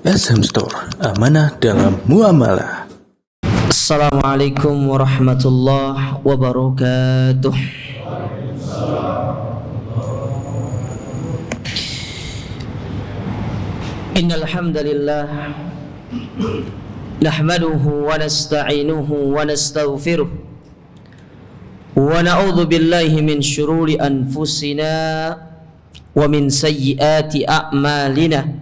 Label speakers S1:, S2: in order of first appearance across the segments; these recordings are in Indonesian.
S1: SM Store, amanah dalam muamalah.
S2: Assalamualaikum warahmatullahi wabarakatuh. Innal hamdalillah nahmaduhu wa nasta'inuhu wa nastaghfiruh wa na'udzu billahi min shururi anfusina wa min sayyiati a'malina.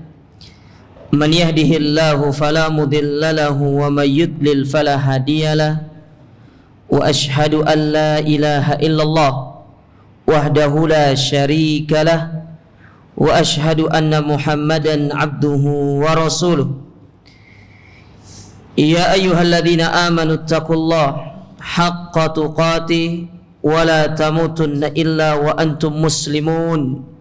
S2: Man yahdihillahu fala mudilla lahu wa may yudlil fala hadiyalah. Wa ashhadu an la ilaha illallah wahdahu la syarika lah wa ashhadu anna Muhammadan abduhu wa rasuluh. Ya ayyuhalladzina amanu taqullaha haqqa tuqatih wa la tamutunna illa wa antum muslimun.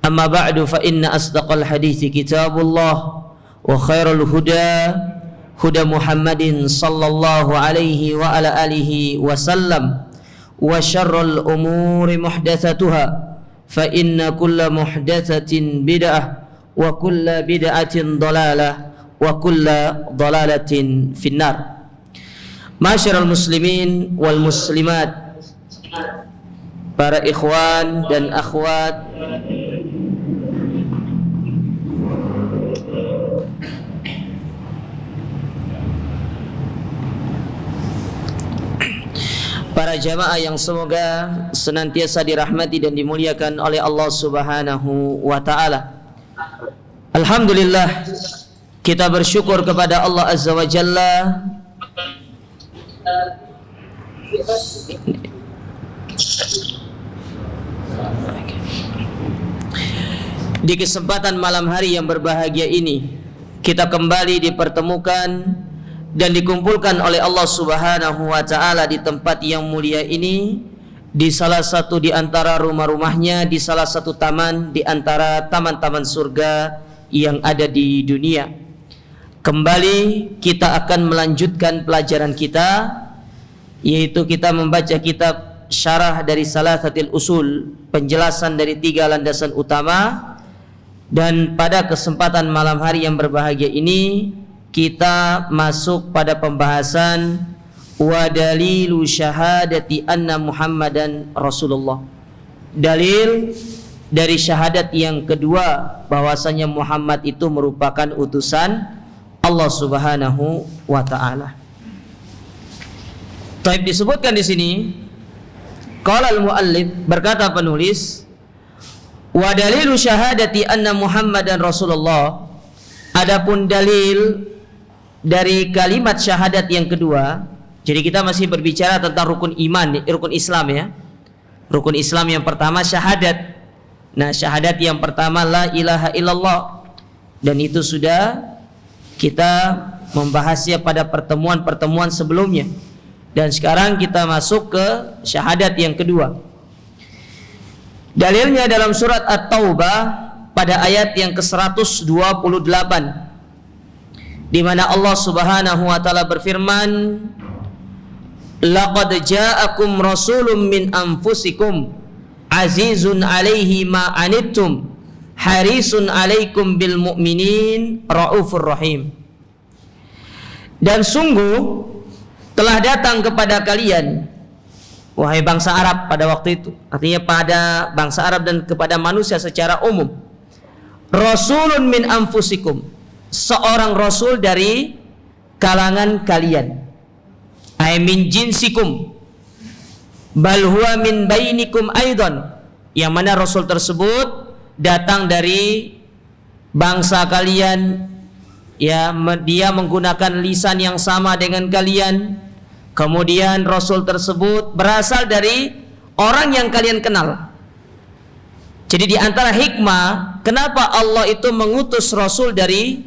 S2: Amma ba'du fa inna asdaqal hadithi kitabullah wa khairal huda huda Muhammadin sallallahu alaihi wa ala alihi wa sallam wa syarrul umuri muhdatsatuha fa inna kulla muhdatsatin bid'ah wa kulla bid'atin dhalalah wa kulla dhalalatin finnar. Ma'asyiral muslimin wal muslimat, para ikhwan dan akhwat para jamaah yang semoga senantiasa dirahmati dan dimuliakan oleh Allah Subhanahu wa taala. Alhamdulillah, kita bersyukur kepada Allah Azza wa Jalla di kesempatan malam hari yang berbahagia ini. Kita kembali dipertemukan dan dikumpulkan oleh Allah Subhanahu wa taala di tempat yang mulia ini, di salah satu di antara rumah-rumahnya, di salah satu taman di antara taman-taman surga yang ada di dunia. Kembali kita akan melanjutkan pelajaran kita, yaitu kita membaca kitab syarah dari Salasatil Usul, penjelasan dari 3 landasan utama. Dan pada kesempatan malam hari yang berbahagia ini kita masuk pada pembahasan wa dalilu syahadati anna Muhammadan Rasulullah. Dalil dari syahadat yang kedua bahwasanya Muhammad itu merupakan utusan Allah Subhanahu wa taala. Taib disebutkan di sini, qala al-muallif, berkata penulis, wa dalilu syahadati anna Muhammadan Rasulullah. Adapun dalil dari kalimat syahadat yang kedua, jadi kita masih berbicara tentang rukun iman, rukun Islam ya. Rukun Islam yang pertama syahadat. Nah, syahadat yang pertama la ilaha illallah, dan itu sudah kita membahasnya pada pertemuan-pertemuan sebelumnya. Dan sekarang kita masuk ke syahadat yang kedua. Dalilnya dalam surat At-Taubah pada ayat yang ke-128, di mana Allah Subhanahu wa taala berfirman, laqad ja'akum rasulun min anfusikum azizun 'alaihi ma anittum harisun 'alaikum bil mu'minin raufur rahim. Dan sungguh telah datang kepada kalian, wahai bangsa Arab pada waktu itu, artinya pada bangsa Arab dan kepada manusia secara umum, rasulun min anfusikum, seorang rasul dari kalangan kalian, ay min jinsikum, bal huwa min bainikum aidan, yang mana rasul tersebut datang dari bangsa kalian, ya, dia menggunakan lisan yang sama dengan kalian. Kemudian rasul tersebut berasal dari orang yang kalian kenal. Jadi di antara hikmah kenapa Allah itu mengutus rasul dari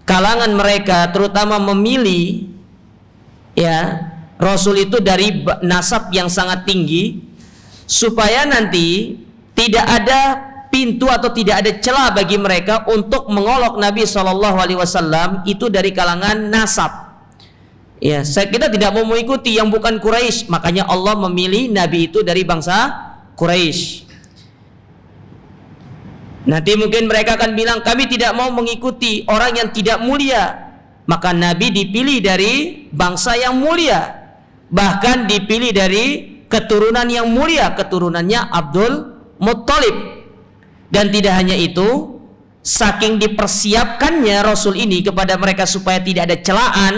S2: kalangan mereka, terutama memilih ya rasul itu dari nasab yang sangat tinggi, supaya nanti tidak ada pintu atau tidak ada celah bagi mereka untuk mengolok Nabi SAW itu dari kalangan nasab. Ya, kita tidak mau mengikuti yang bukan Quraisy, makanya Allah memilih Nabi itu dari bangsa Quraisy. Nanti mungkin mereka akan bilang, kami tidak mau mengikuti orang yang tidak mulia. Maka Nabi dipilih dari bangsa yang mulia, bahkan dipilih dari keturunan yang mulia, keturunannya Abdul Muttalib. Dan tidak hanya itu, saking dipersiapkannya Rasul ini kepada mereka supaya tidak ada celaan,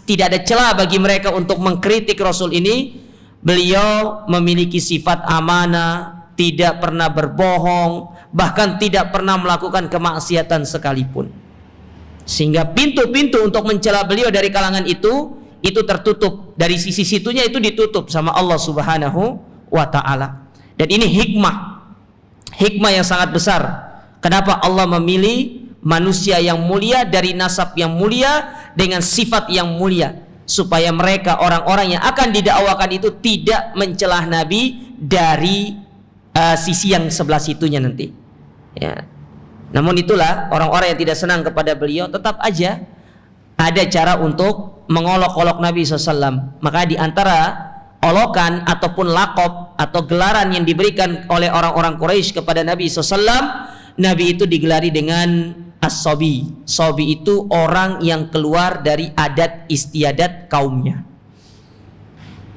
S2: tidak ada celah bagi mereka untuk mengkritik Rasul ini, beliau memiliki sifat amanah, tidak pernah berbohong, bahkan tidak pernah melakukan kemaksiatan sekalipun. Sehingga pintu-pintu untuk mencela beliau dari kalangan itu tertutup. Dari sisi situnya itu ditutup sama Allah Subhanahu wa ta'ala. Dan ini hikmah yang sangat besar. Kenapa Allah memilih manusia yang mulia dari nasab yang mulia dengan sifat yang mulia, supaya mereka orang-orang yang akan didakwakan itu tidak mencelah Nabi dari sisi yang sebelah situnya nanti. Ya. Namun itulah orang-orang yang tidak senang kepada beliau tetap aja ada cara untuk mengolok-olok Nabi SAW. Maka di antara olokan ataupun lakob atau gelaran yang diberikan oleh orang-orang Quraisy kepada Nabi SAW, Nabi itu digelari dengan as-sobi. Sobi itu orang yang keluar dari adat istiadat kaumnya.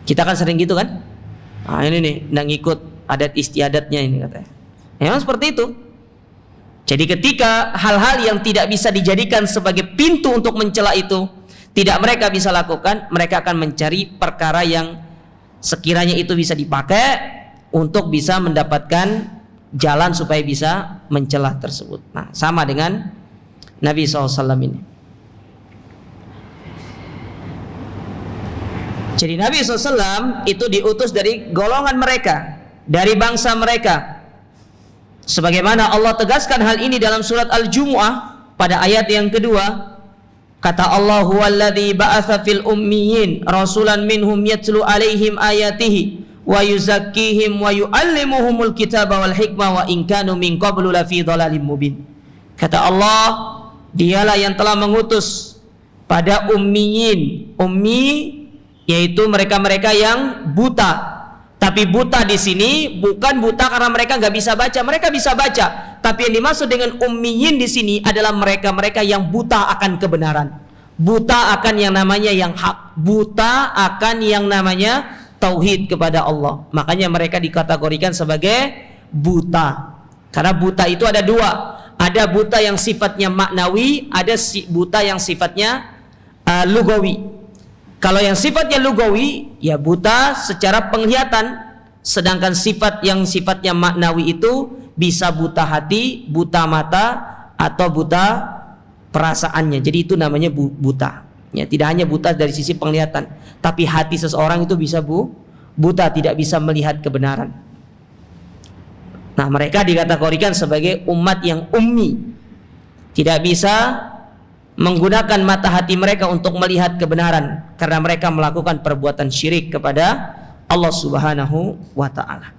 S2: Kita kan sering gitu kan? Nah ini nih, nggak ngikut adat istiadatnya ini katanya. Memang seperti itu. Jadi ketika hal-hal yang tidak bisa dijadikan sebagai pintu untuk mencela itu tidak mereka bisa lakukan, mereka akan mencari perkara yang sekiranya itu bisa dipakai untuk bisa mendapatkan jalan supaya bisa mencela tersebut. Nah, sama dengan Nabi SAW ini. Jadi Nabi SAW itu diutus dari golongan mereka, dari bangsa mereka. Sebagaimana Allah tegaskan hal ini dalam surat Al-Jumu'ah pada ayat yang kedua, kata Allah, huwallazi ba'atsa fil ummiyin rasulan minhum yatlu alaihim ayatihi wa yuzakkihim wa yu'allimuhumul kitaba wal hikmah wa in kanu min qablu lafi dhalalim mubin. Kata Allah, dialah yang telah mengutus pada ummiyin. Ummi yaitu mereka-mereka yang buta. Tapi buta di sini bukan buta karena mereka nggak bisa baca, mereka bisa baca. Tapi yang dimaksud dengan ummiyin di sini adalah mereka-mereka yang buta akan kebenaran, buta akan yang namanya yang hak, buta akan yang namanya tauhid kepada Allah. Makanya mereka dikategorikan sebagai buta. Karena buta itu ada dua, ada buta yang sifatnya maknawi, ada buta yang sifatnya lugawi. Kalau yang sifatnya lugawi, ya buta secara penglihatan. Sedangkan sifat yang sifatnya maknawi itu bisa buta hati, buta mata, atau buta perasaannya. Jadi itu namanya buta. Ya, tidak hanya buta dari sisi penglihatan, tapi hati seseorang itu bisa buta, tidak bisa melihat kebenaran. Nah, mereka dikategorikan sebagai umat yang ummi. Tidak bisa menggunakan mata hati mereka untuk melihat kebenaran karena mereka melakukan perbuatan syirik kepada Allah Subhanahu wa ta'ala.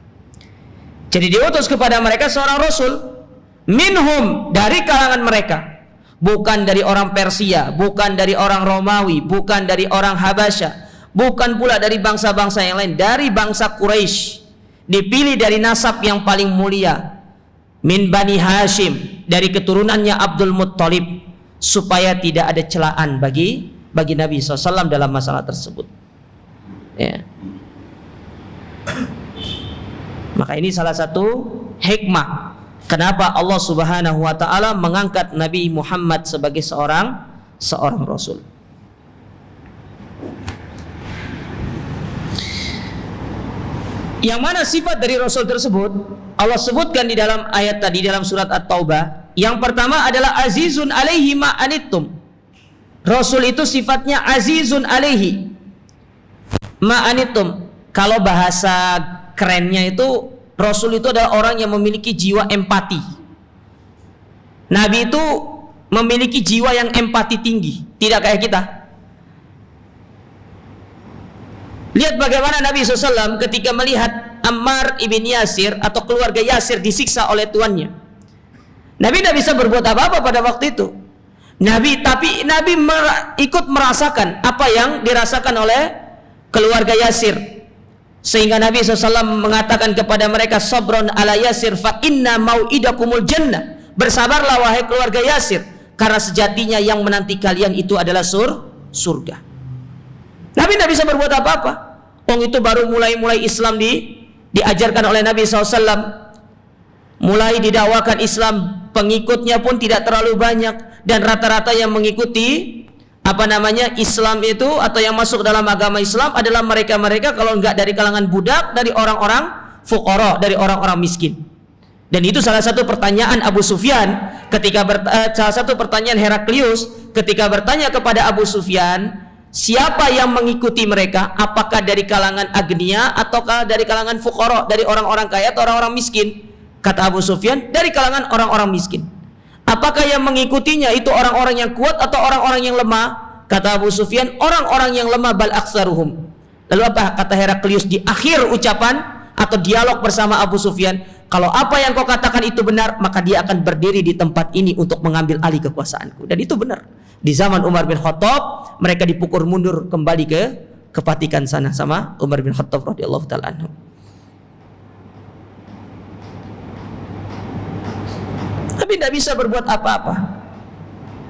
S2: Jadi diutus kepada mereka seorang rasul minhum, dari kalangan mereka, bukan dari orang Persia, bukan dari orang Romawi, bukan dari orang Habasyah, bukan pula dari bangsa-bangsa yang lain, dari bangsa Quraisy. Dipilih dari nasab yang paling mulia, min Bani Hashim, dari keturunannya Abdul Muttalib, supaya tidak ada celaan bagi Nabi SAW dalam masalah tersebut. Ya. Maka ini salah satu hikmah kenapa Allah Subhanahu wa ta'ala mengangkat Nabi Muhammad sebagai seorang rasul. Yang mana sifat dari rasul tersebut Allah sebutkan di dalam ayat tadi dalam surat At-Taubah. Yang pertama adalah azizun alaihi ma anittum. Rasul itu sifatnya azizun alaihi ma anittum. Kalau bahasa kerennya itu, Rasul itu adalah orang yang memiliki jiwa empati. Nabi itu memiliki jiwa yang empati tinggi, tidak kayak kita. Lihat bagaimana Nabi SAW ketika melihat Ammar ibn Yasir atau keluarga Yasir disiksa oleh tuannya. Nabi tidak bisa berbuat apa-apa pada waktu itu. Nabi ikut merasakan apa yang dirasakan oleh keluarga Yasir. Sehingga Nabi SAW mengatakan kepada mereka, sabron ala Yasir fa inna mau'idakumul jannah. Bersabarlah wahai keluarga Yasir, karena sejatinya yang menanti kalian itu adalah surga. Nabi tidak bisa berbuat apa-apa. Itu baru mulai Islam diajarkan oleh Nabi SAW. Mulai didakwakan Islam, pengikutnya pun tidak terlalu banyak, dan rata-rata yang mengikuti Islam itu atau yang masuk dalam agama Islam adalah mereka-mereka kalau enggak dari kalangan budak, dari orang-orang fuqara, dari orang-orang miskin. Dan itu salah satu pertanyaan Abu Sufyan salah satu pertanyaan Heraklius ketika bertanya kepada Abu Sufyan, siapa yang mengikuti mereka? Apakah dari kalangan agniya ataukah dari kalangan fuqara, dari orang-orang kaya atau orang-orang miskin? Kata Abu Sufyan, dari kalangan orang-orang miskin. Apakah yang mengikutinya itu orang-orang yang kuat atau orang-orang yang lemah? Kata Abu Sufyan, orang-orang yang lemah, bal aktsaruhum. Lalu apa kata Heraklius di akhir ucapan atau dialog bersama Abu Sufyan? Kalau apa yang kau katakan itu benar, maka dia akan berdiri di tempat ini untuk mengambil alih kekuasaanku. Dan itu benar. Di zaman Umar bin Khattab, mereka dipukul mundur kembali ke Vatikan sana sama Umar bin Khattab radhiyallahu taala anhu. Nabi tidak bisa berbuat apa-apa.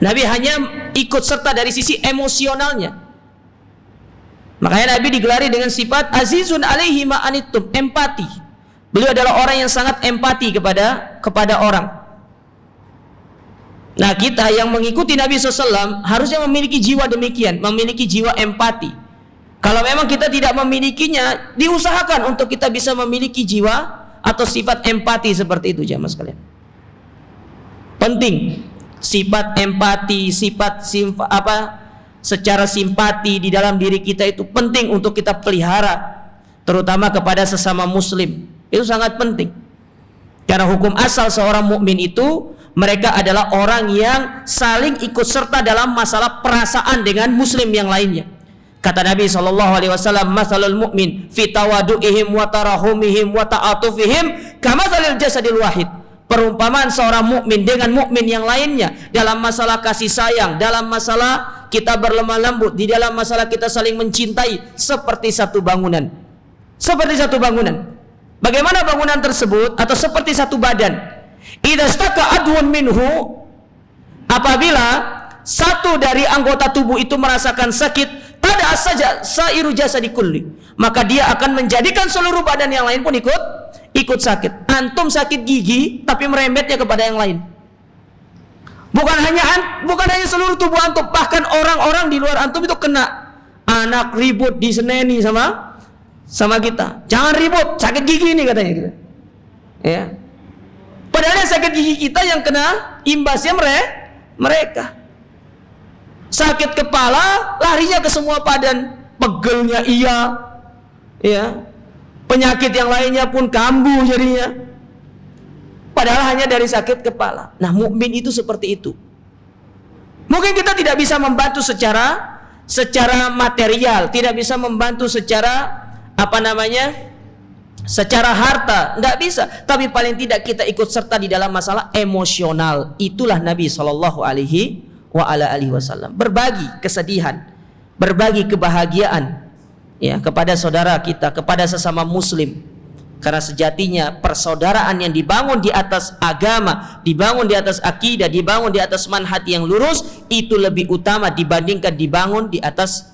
S2: Nabi hanya ikut serta dari sisi emosionalnya. Makanya Nabi digelari dengan sifat azizun alaihi ma anittum, empati. Beliau adalah orang yang sangat empati kepada orang. Nah, kita yang mengikuti Nabi SAW harusnya memiliki jiwa demikian, memiliki jiwa empati. Kalau memang kita tidak memilikinya, diusahakan untuk kita bisa memiliki jiwa atau sifat empati seperti itu, jamaah sekalian. Penting sifat empati, secara simpati di dalam diri kita itu penting untuk kita pelihara, terutama kepada sesama muslim. Itu sangat penting. Karena hukum asal seorang mukmin itu mereka adalah orang yang saling ikut serta dalam masalah perasaan dengan muslim yang lainnya. Kata Nabi SAW, "Matsalul mu'min fi tawadu'ihim wa tarahumihim wa ta'atufihim kamatsalil jasadil wahid." Perumpamaan seorang mukmin dengan mukmin yang lainnya dalam masalah kasih sayang, dalam masalah kita berlemah lembut, di dalam masalah kita saling mencintai, seperti satu bangunan. Seperti satu bangunan. Bagaimana bangunan tersebut? Atau seperti satu badan. Idza staka adwun minhu, apabila satu dari anggota tubuh itu merasakan sakit, tada saja sairu jasadi kulli, maka dia akan menjadikan seluruh badan yang lain pun ikut sakit. Antum sakit gigi tapi merembetnya kepada yang lain. Bukan hanya seluruh tubuh antum, bahkan orang-orang di luar antum itu kena. Anak ribut diseneni sama kita. Jangan ribut, sakit gigi ini katanya gitu. Ya. Padahal yang sakit gigi kita yang kena imbasnya mereka. Sakit kepala larinya ke semua badan, pegelnya ya. Penyakit yang lainnya pun kambuh jadinya. Padahal hanya dari sakit kepala. Nah, mukmin itu seperti itu. Mungkin kita tidak bisa membantu secara material, tidak bisa membantu secara secara harta, enggak bisa. Tapi paling tidak kita ikut serta di dalam masalah emosional. Itulah Nabi SAW. Berbagi kesedihan, berbagi kebahagiaan, ya, kepada saudara kita, kepada sesama muslim. Karena sejatinya persaudaraan yang dibangun di atas agama, dibangun di atas akidah, dibangun di atas manhaj yang lurus, itu lebih utama dibandingkan dibangun di atas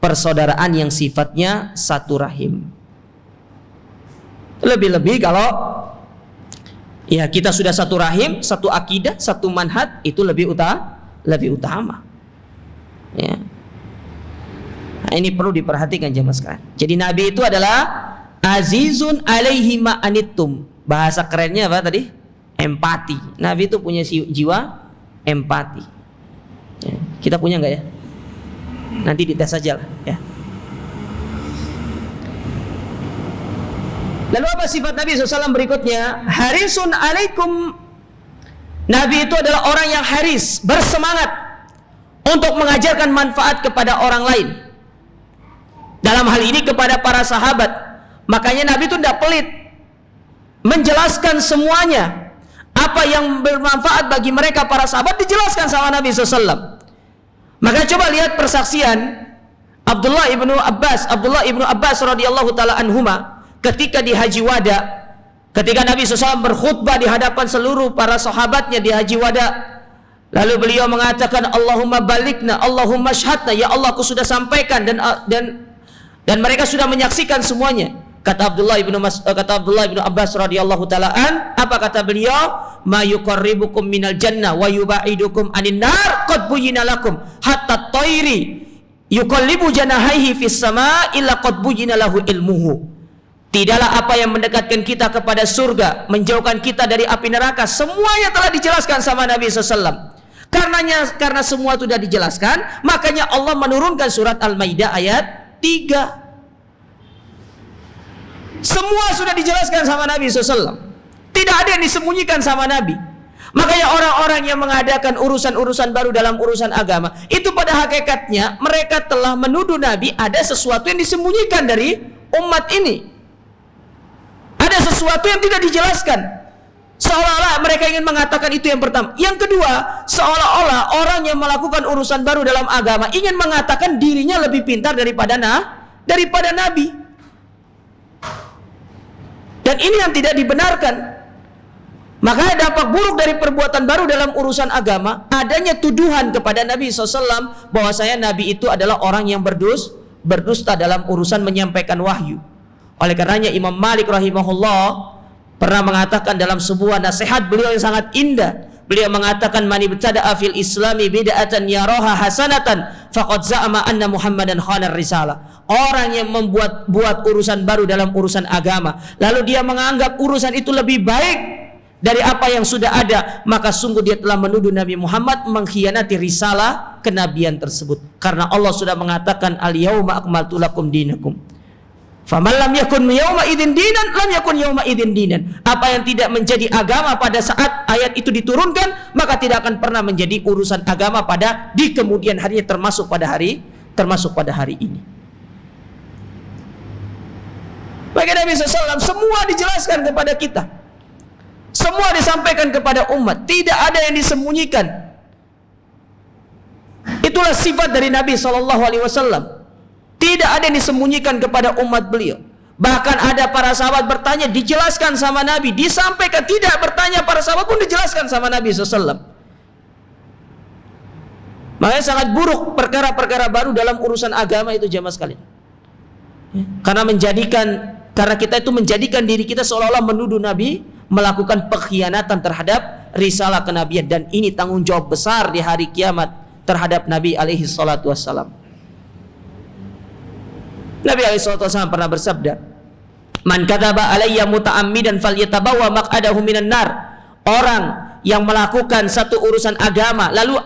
S2: persaudaraan yang sifatnya satu rahim. Lebih-lebih kalau ya kita sudah satu rahim, satu akidah, satu manhaj, itu lebih utama. Ya. Nah, ini perlu diperhatikan jemaah sekalian. Jadi Nabi itu adalah azizun alaihi ma anittum. Bahasa kerennya apa tadi? Empati. Nabi itu punya jiwa empati. Ya. Kita punya enggak ya? Nanti dites saja lah ya. Lalu apa sifat Nabi SAW berikutnya? Harisun alaikum. Nabi itu adalah orang yang haris, bersemangat untuk mengajarkan manfaat kepada orang lain. Dalam hal ini kepada para sahabat. Makanya Nabi itu tidak pelit menjelaskan semuanya. Apa yang bermanfaat bagi mereka para sahabat dijelaskan sama Nabi SAW. Maka coba lihat persaksian Abdullah ibnu Abbas radhiyallahu taala anhuma ketika di Haji Wada. Ketika Nabi SAW berkhutbah di hadapan seluruh para sahabatnya di Haji Wada, lalu beliau mengatakan, Allahumma balikna, Allahumma syhadna, ya Allah aku sudah sampaikan dan mereka sudah menyaksikan semuanya. Kata Abdullah ibnu Abbas radhiyallahu taala apa kata beliau? Ma yuqarribukum minal jannah wa yubaidukum anin nar qad buyyina lakum hatta tayri yuqallibu janahaihi fis sama illa qad buyyina lahu ilmuhu. Tidaklah apa yang mendekatkan kita kepada surga, menjauhkan kita dari api neraka, semuanya telah dijelaskan sama Nabi SAW. Karena semua sudah dijelaskan, makanya Allah menurunkan surat Al-Maidah ayat 3. Semua sudah dijelaskan sama Nabi SAW. Tidak ada yang disembunyikan sama Nabi. Makanya orang-orang yang mengadakan urusan-urusan baru dalam urusan agama, itu pada hakikatnya mereka telah menuduh Nabi ada sesuatu yang disembunyikan dari umat ini. Ada sesuatu yang tidak dijelaskan. Seolah-olah mereka ingin mengatakan itu yang pertama. Yang kedua, seolah-olah orang yang melakukan urusan baru dalam agama ingin mengatakan dirinya lebih pintar daripada Nabi. Dan ini yang tidak dibenarkan. Makanya dampak buruk dari perbuatan baru dalam urusan agama, adanya tuduhan kepada Nabi SAW bahwasanya Nabi itu adalah orang yang berdusta dalam urusan menyampaikan wahyu. Oleh karenanya Imam Malik rahimahullah pernah mengatakan dalam sebuah nasihat beliau yang sangat indah, beliau mengatakan man ibtada'a fil islami bid'atan yaraha hasanatan faqad za'ama anna Muhammadan khanar risalah. Orang yang membuat urusan baru dalam urusan agama, lalu dia menganggap urusan itu lebih baik dari apa yang sudah ada, maka sungguh dia telah menuduh Nabi Muhammad mengkhianati risalah kenabian tersebut. Karena Allah sudah mengatakan al-yauma akmaltu lakum dinakum. Faman lam yakun yauma idzin dinan lam yakun yauma idzin dinan. Apa yang tidak menjadi agama pada saat ayat itu diturunkan, maka tidak akan pernah menjadi urusan agama di kemudian harinya, termasuk pada hari ini. Bagi Nabi SAW semua dijelaskan kepada kita. Semua disampaikan kepada umat, tidak ada yang disembunyikan. Itulah sifat dari Nabi SAW. Tidak ada yang disembunyikan kepada umat beliau. Bahkan ada para sahabat bertanya, dijelaskan sama Nabi, disampaikan. Tidak bertanya para sahabat pun dijelaskan sama Nabi SAW. Makanya sangat buruk perkara-perkara baru dalam urusan agama itu jamaah sekalian. Karena kita itu menjadikan diri kita seolah-olah menuduh Nabi melakukan pengkhianatan terhadap risalah kenabian, dan ini tanggung jawab besar di hari kiamat terhadap Nabi alaihi salatu wassalam. Nabi alaihi salatu wassalam pernah bersabda, "Man kadzaba alayya muta'ammidan falyatabawa maq'adahu minan nar." Orang yang melakukan satu urusan agama lalu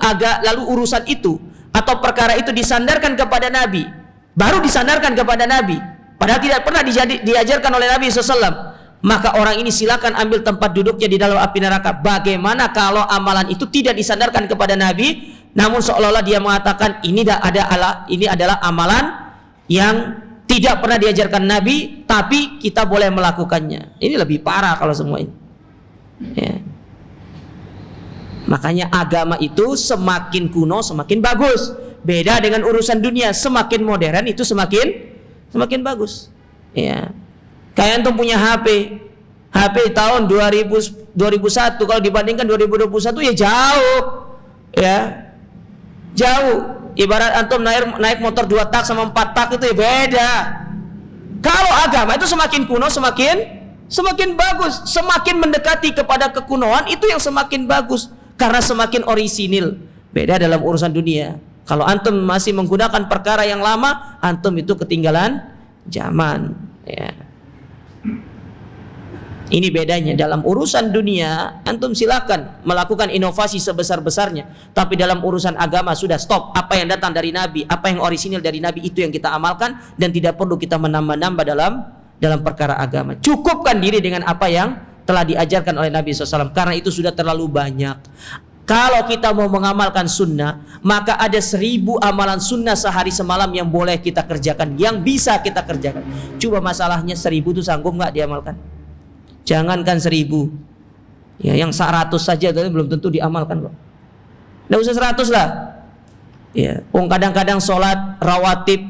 S2: urusan itu atau perkara itu disandarkan kepada Nabi, baru disandarkan kepada Nabi, padahal tidak pernah diajarkan oleh Nabi SAW, maka orang ini silakan ambil tempat duduknya di dalam api neraka. Bagaimana kalau amalan itu tidak disandarkan kepada Nabi, namun seolah-olah dia mengatakan ini adalah amalan yang tidak pernah diajarkan Nabi, tapi kita boleh melakukannya. Ini lebih parah kalau semua ini. Ya. Makanya agama itu semakin kuno semakin bagus. Beda dengan urusan dunia, semakin modern itu semakin bagus. Ya. Kayak antum punya HP tahun 2001, kalau dibandingkan 2021 ya jauh. Ya. Jauh. Ibarat antum naik motor 2 tak sama 4 tak itu ya beda. Kalau agama itu semakin kuno semakin bagus, semakin mendekati kepada kekunoan itu yang semakin bagus karena semakin orisinil. Beda dalam urusan dunia. Kalau antum masih menggunakan perkara yang lama, antum itu ketinggalan zaman, ya. Ini bedanya. Dalam urusan dunia antum silakan melakukan inovasi sebesar-besarnya, tapi dalam urusan agama sudah stop. Apa yang datang dari Nabi, apa yang orisinil dari Nabi, itu yang kita amalkan, dan tidak perlu kita menambah-nambah dalam perkara agama. Cukupkan diri dengan apa yang telah diajarkan oleh Nabi SAW, karena itu sudah terlalu banyak. Kalau kita mau mengamalkan sunnah, maka ada 1000 amalan sunnah sehari semalam yang boleh kita kerjakan, yang bisa kita kerjakan. Coba masalahnya 1000 itu sanggup nggak diamalkan? Jangankan 1000, ya yang 100 saja belum tentu diamalkan kok. Nggak usah 100 lah. Ya, kadang-kadang sholat rawatib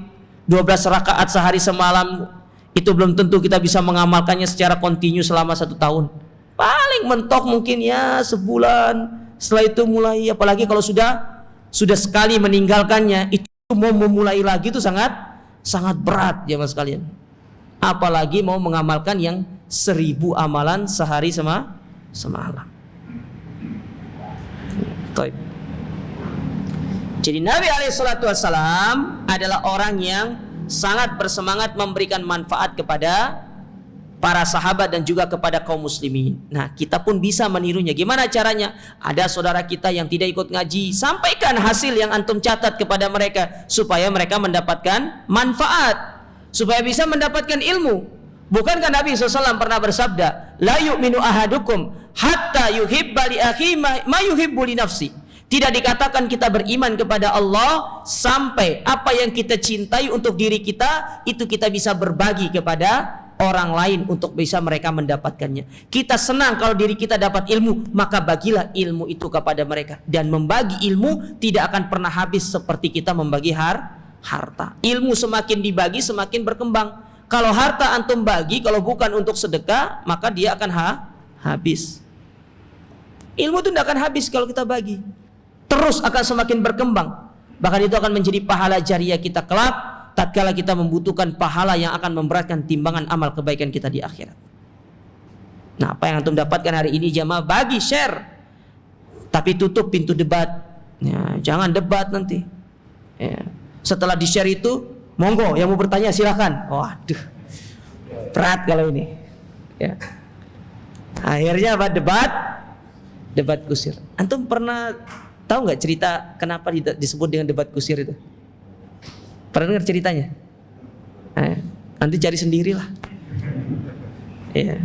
S2: 12 rakaat sehari semalam Itu belum tentu kita bisa mengamalkannya secara kontinu selama 1 tahun. Paling mentok mungkin ya sebulan. Setelah itu mulai, apalagi kalau sudah sekali meninggalkannya, itu mau memulai lagi itu sangat berat jemaah sekalian. Apalagi mau mengamalkan yang 1000 amalan sehari semalam. Taib. Jadi Nabi SAW adalah orang yang sangat bersemangat memberikan manfaat kepada para sahabat dan juga kepada kaum muslimin. Nah, kita pun bisa menirunya. Gimana caranya? Ada saudara kita yang tidak ikut ngaji, sampaikan hasil yang antum catat kepada mereka supaya mereka mendapatkan manfaat, supaya bisa mendapatkan ilmu. Bukankah Nabi SAW pernah bersabda, la yu'minu ahadukum hatta yuhibba li akhi ma yuhibbu li nafsi. Tidak dikatakan kita beriman kepada Allah sampai apa yang kita cintai untuk diri kita itu kita bisa berbagi kepada orang lain untuk bisa mereka mendapatkannya. Kita senang kalau diri kita dapat ilmu, maka bagilah ilmu itu kepada mereka. Dan membagi ilmu tidak akan pernah habis seperti kita membagi harta. Ilmu semakin dibagi semakin berkembang. Kalau harta antum bagi, kalau bukan untuk sedekah, maka dia akan habis. Ilmu itu tidak akan habis kalau kita bagi. Terus akan semakin berkembang. Bahkan itu akan menjadi pahala jariah kita kelak tatkala kita membutuhkan pahala yang akan memberatkan timbangan amal kebaikan kita di akhirat. Nah, apa yang antum dapatkan hari ini jamaah, bagi, share. Tapi tutup pintu debat. Ya, jangan debat nanti. Ya. Setelah di-share itu, monggo yang mau bertanya silakan. Waduh. Berat kalau ini. Ya. Akhirnya apa? Debat kusir. Antum pernah tahu nggak cerita kenapa disebut dengan debat kusir itu? Pernah dengar ceritanya? Nanti cari sendirilah. Iya.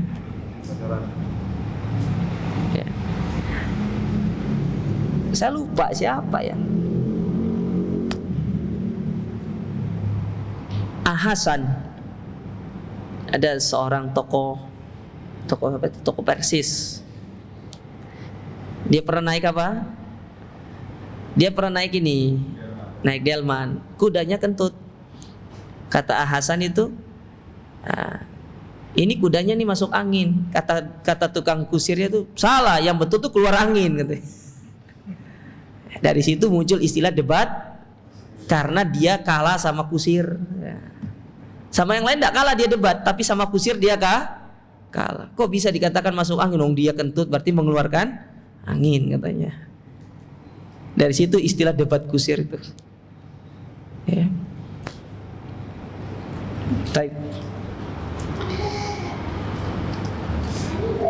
S2: Ya. Saya lupa siapa ya. Hasan. Ada seorang tokoh apa itu? Tokoh Persis. Dia pernah naik apa? Dia pernah naik ini, naik delman, kudanya kentut. Kata Hasan itu, ini kudanya nih masuk angin. Kata tukang kusirnya itu salah, yang betul tuh keluar angin. Gitu. Dari situ muncul istilah debat karena dia kalah sama kusir. Sama yang lain tidak kalah dia debat, tapi sama kusir dia kalah. Kok bisa dikatakan masuk angin? Dong dia kentut berarti mengeluarkan angin katanya. Dari situ istilah debat kusir itu. Ya. Baik.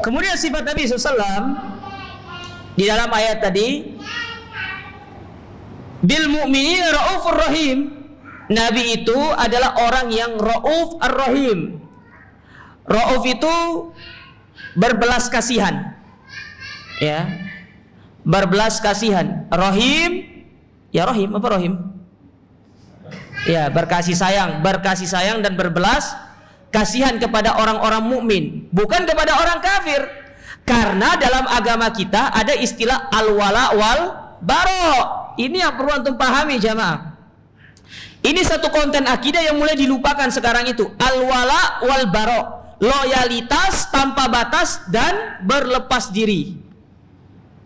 S2: Kemudian sifat Nabi SAW di dalam ayat tadi, bil mu'minina raufur rahim. Nabi itu adalah orang yang rauf ar-rahim. Rauf itu berbelas kasihan. Ya. Berbelas kasihan. Rahim, ya rahim apa rahim? Ya, berkasih sayang dan berbelas kasihan kepada orang-orang mukmin, bukan kepada orang kafir. Karena dalam agama kita ada istilah al-wala wal bara. Ini yang perlu antum pahami jamaah. Ini satu konten akidah yang mulai dilupakan sekarang itu. Al-wala wal bara. Loyalitas tanpa batas dan berlepas diri.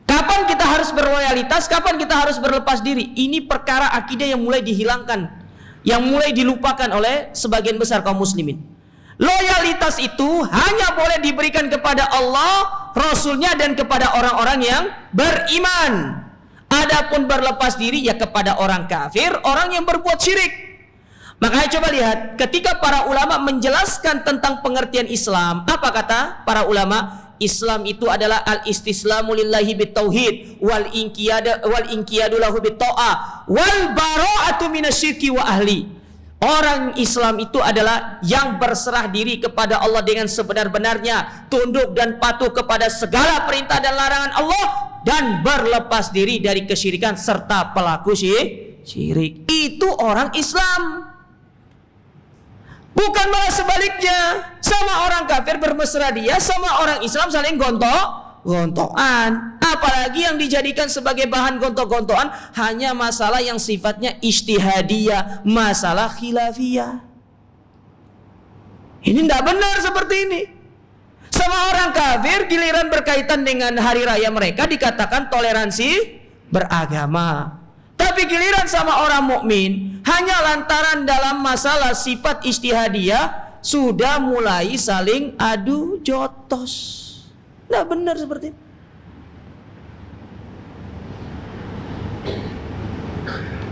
S2: Kapan kita harus berloyalitas, kapan kita harus berlepas diri? Ini perkara akidah yang mulai dihilangkan, yang mulai dilupakan oleh sebagian besar kaum muslimin. Loyalitas itu hanya boleh diberikan kepada Allah, Rasulnya, dan kepada orang-orang yang beriman. Adapun berlepas diri ya kepada orang kafir, orang yang berbuat syirik. Makanya coba lihat, ketika para ulama menjelaskan tentang pengertian Islam, apa kata para ulama? Islam itu adalah al-istislamu lillahi bitauhid wal inqiyadu lahu bitta'ah wal bara'atu minasyirki wa ahli. Orang Islam itu adalah yang berserah diri kepada Allah dengan sebenar-benarnya, tunduk dan patuh kepada segala perintah dan larangan Allah, dan berlepas diri dari kesyirikan serta pelaku syirik. Itu orang Islam. Bukan malah sebaliknya, sama orang kafir bermesra dia, sama orang Islam saling gontok-gontokan. Apalagi yang dijadikan sebagai bahan gontok-gontokan hanya masalah yang sifatnya ijtihadiyah, masalah khilafiyah. Ini tidak benar seperti ini. Sama orang kafir giliran berkaitan dengan hari raya mereka dikatakan toleransi beragama. Tapi giliran sama orang mukmin hanya lantaran dalam masalah sifat ijtihadiyah sudah mulai saling adu jotos. Tidak benar seperti ini.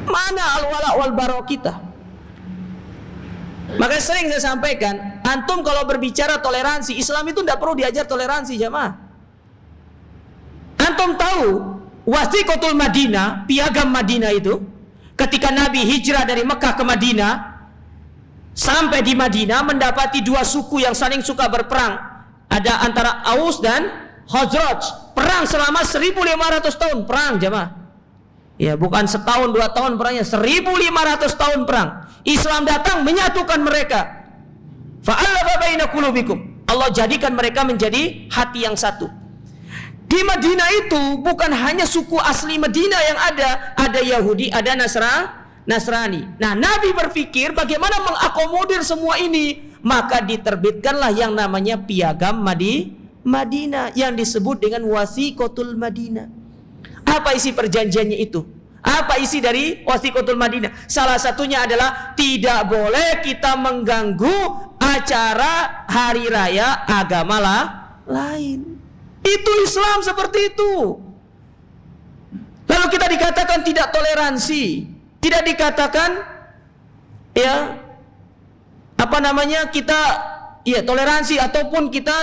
S2: Mana al-wala wal bara kita? Makanya sering saya sampaikan, antum kalau berbicara toleransi, Islam itu tidak perlu diajar toleransi, jamaah. Antum tahu wasiqatul Madinah, piagam Madinah itu, ketika Nabi hijrah dari Mekah ke Madinah, sampai di Madinah mendapati dua suku yang saling suka berperang. Ada antara Aus dan Khazraj, perang selama 1500 tahun perang, jamaah. Ya, bukan setahun dua tahun perangnya, 1500 tahun perang. Islam datang menyatukan mereka. Fa'alafa baina qulubikum. Allah jadikan mereka menjadi hati yang satu. Di Madinah itu bukan hanya suku asli Madinah yang ada Yahudi, ada Nasrani. Nah, Nabi berpikir bagaimana mengakomodir semua ini, maka diterbitkanlah yang namanya piagam Madinah yang disebut dengan Wasiqatul Madinah. Apa isi perjanjiannya itu? Apa isi dari Wasiqatul Madinah? Salah satunya adalah tidak boleh kita mengganggu acara hari raya agama lain. Itu Islam seperti itu. Lalu kita dikatakan tidak toleransi, tidak dikatakan kita toleransi ataupun kita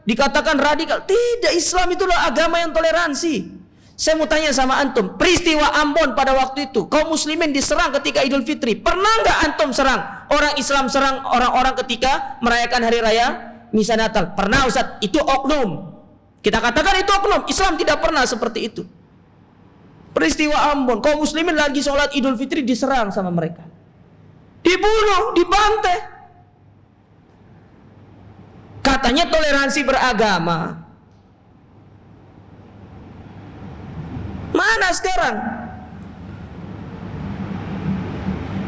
S2: dikatakan radikal. Tidak, Islam itulah agama yang toleransi. Saya mau tanya sama antum, peristiwa Ambon pada waktu itu, kaum muslimin diserang ketika Idul Fitri. Pernah nggak antum serang? Orang Islam serang orang-orang ketika merayakan hari raya Misa Natal? Pernah, Ustaz. Itu oknum. Kita katakan itu oknum. Islam tidak pernah seperti itu. Peristiwa Ambon, kaum muslimin lagi sholat Idul Fitri diserang sama mereka. Dibunuh, dibantai. Katanya toleransi beragama. Mana sekarang?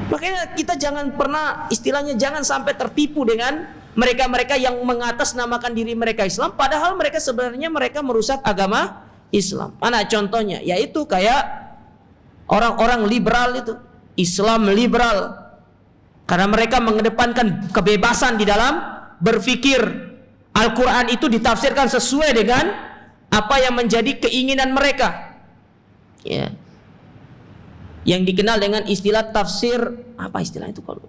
S2: Makanya kita jangan pernah, istilahnya jangan sampai tertipu dengan mereka-mereka yang mengatasnamakan diri mereka Islam, padahal mereka sebenarnya merusak agama Islam. Mana contohnya? Yaitu kayak orang-orang liberal itu, Islam liberal. Karena mereka mengedepankan kebebasan di dalam berpikir. Al-Quran itu ditafsirkan sesuai dengan apa yang menjadi keinginan mereka. Ya. Yang dikenal dengan istilah tafsir, apa istilah itu kalau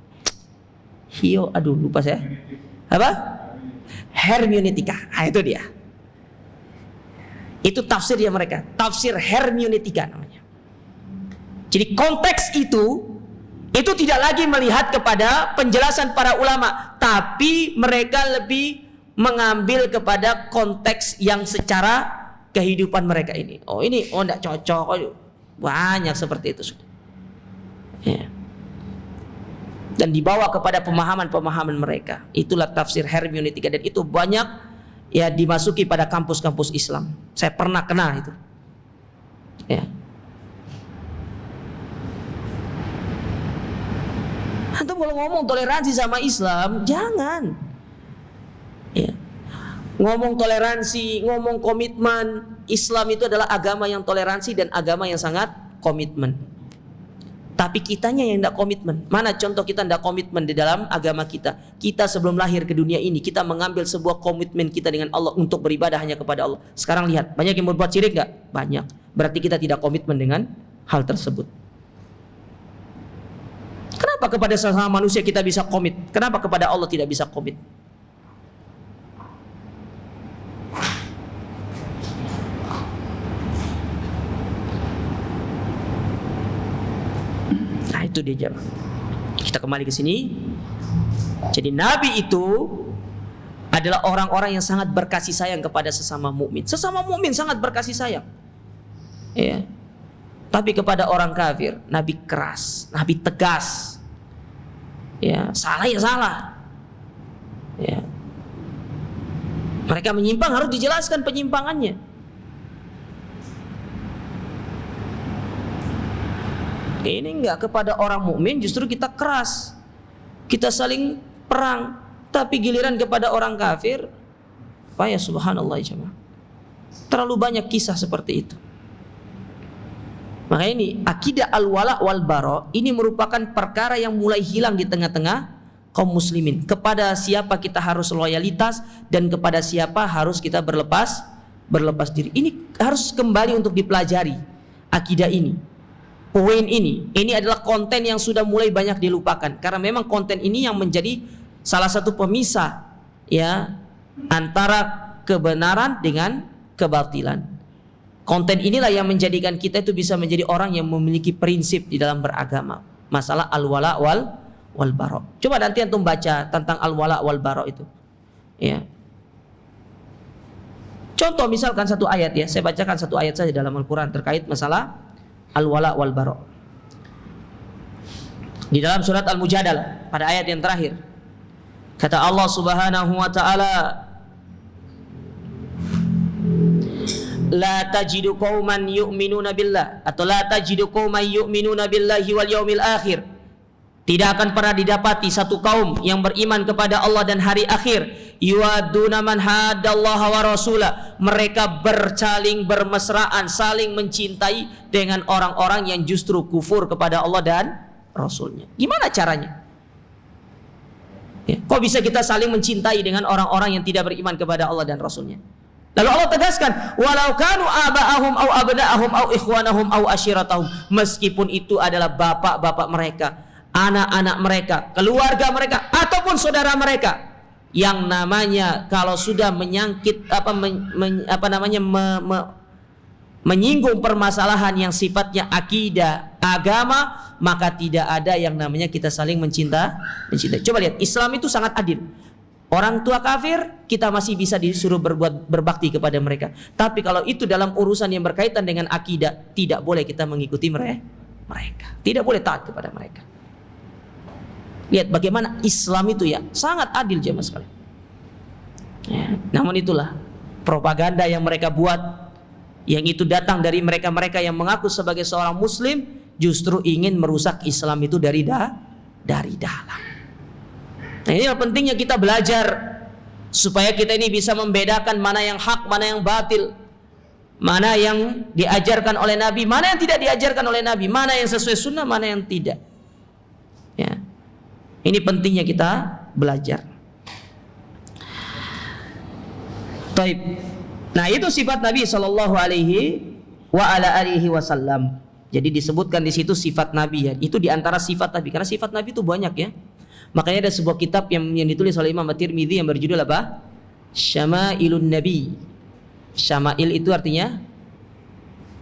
S2: lupa saya. Apa? Hermeneutika. Itu dia. Itu tafsirnya mereka, tafsir hermeneutika namanya. Jadi konteks itu tidak lagi melihat kepada penjelasan para ulama, tapi mereka lebih mengambil kepada konteks yang secara kehidupan mereka ini. Enggak cocok. Banyak seperti itu sudah. Ya. Dan dibawa kepada pemahaman-pemahaman mereka. Itulah tafsir hermeneutika, dan itu banyak dimasuki pada kampus-kampus Islam. Saya pernah kena itu. Ya. Antum kalau ngomong toleransi sama Islam, jangan. Ya. Ngomong toleransi, ngomong komitmen. Islam itu adalah agama yang toleransi dan agama yang sangat komitmen. Tapi kitanya yang tidak komitmen. Mana contoh kita tidak komitmen di dalam agama kita? Kita sebelum lahir ke dunia ini, kita mengambil sebuah komitmen kita dengan Allah untuk beribadah hanya kepada Allah. Sekarang lihat, banyak yang berbuat syirik nggak? Banyak. Berarti kita tidak komitmen dengan hal tersebut. Kenapa kepada sesama manusia kita bisa komit? Kenapa kepada Allah tidak bisa komit? Itu dia jemaah. Kita kembali ke sini. Jadi Nabi itu adalah orang-orang yang sangat berkasih sayang kepada sesama mukmin. Sesama mukmin sangat berkasih sayang. Ya. Tapi kepada orang kafir, Nabi keras, Nabi tegas. Ya, salah ya salah. Ya. Mereka menyimpang, harus dijelaskan penyimpangannya. Ini enggak, kepada orang mukmin justru kita keras. Kita saling perang. Tapi giliran kepada orang kafir, ya subhanallah jemaah, terlalu banyak kisah seperti itu. Makanya ini akidah al-wala wal bara ini merupakan perkara yang mulai hilang di tengah-tengah kaum muslimin. Kepada siapa kita harus loyalitas dan kepada siapa harus kita berlepas diri. Ini harus kembali untuk dipelajari akidah ini. Poin ini adalah konten yang sudah mulai banyak dilupakan karena memang konten ini yang menjadi salah satu pemisah ya antara kebenaran dengan kebatilan. Konten inilah yang menjadikan kita itu bisa menjadi orang yang memiliki prinsip di dalam beragama. Masalah al-wala wal bara. Coba nanti antum baca tentang al-wala wal bara itu. Ya. Contoh misalkan satu ayat ya, saya bacakan satu ayat saja dalam Al-Qur'an terkait masalah al-wala wal bara. Di dalam surat Al-Mujadalah pada ayat yang terakhir. Kata Allah Subhanahu wa taala, la tajidu qauman yu'minuna billah atau la tajidu qauman yu'minuna billahi wal yaumil akhir. Tidak akan pernah didapati satu kaum yang beriman kepada Allah dan hari akhir, yuaduna man hadallaha wa rasulah, mereka bersaling bermesraan, saling mencintai dengan orang-orang yang justru kufur kepada Allah dan Rasulnya. Gimana caranya? Ya, kok bisa kita saling mencintai dengan orang-orang yang tidak beriman kepada Allah dan Rasulnya? Lalu Allah tegaskan, walau kanu aba'ahum au abna'ahum au ikhwanahum au ashiratahum, meskipun itu adalah bapak-bapak mereka, anak-anak mereka, keluarga mereka ataupun saudara mereka, yang namanya kalau sudah menyangkit menyinggung permasalahan yang sifatnya akidah, agama, maka tidak ada yang namanya kita saling mencintai. Coba lihat, Islam itu sangat adil. Orang tua kafir kita masih bisa disuruh berbakti kepada mereka. Tapi kalau itu dalam urusan yang berkaitan dengan akidah, tidak boleh kita mengikuti mereka. Tidak boleh taat kepada mereka. Lihat bagaimana Islam itu ya sangat adil jemaah sekalian. Ya, namun itulah propaganda yang mereka buat, yang itu datang dari mereka-mereka yang mengaku sebagai seorang muslim, justru ingin merusak Islam itu dari dalam. Nah, inilah pentingnya kita belajar supaya kita ini bisa membedakan mana yang hak, mana yang batil, mana yang diajarkan oleh Nabi, mana yang tidak diajarkan oleh Nabi, mana yang sesuai sunnah, mana yang tidak. Ya. Ini pentingnya kita belajar. Taib. Nah, itu sifat Nabi sallallahu alaihi wasallam. Jadi disebutkan di situ sifat Nabi ya. Itu diantara sifat Nabi karena sifat Nabi itu banyak ya. Makanya ada sebuah kitab yang ditulis oleh Imam At-Tirmidzi yang berjudul apa? Syama'ilun Nabi. Syama'il itu artinya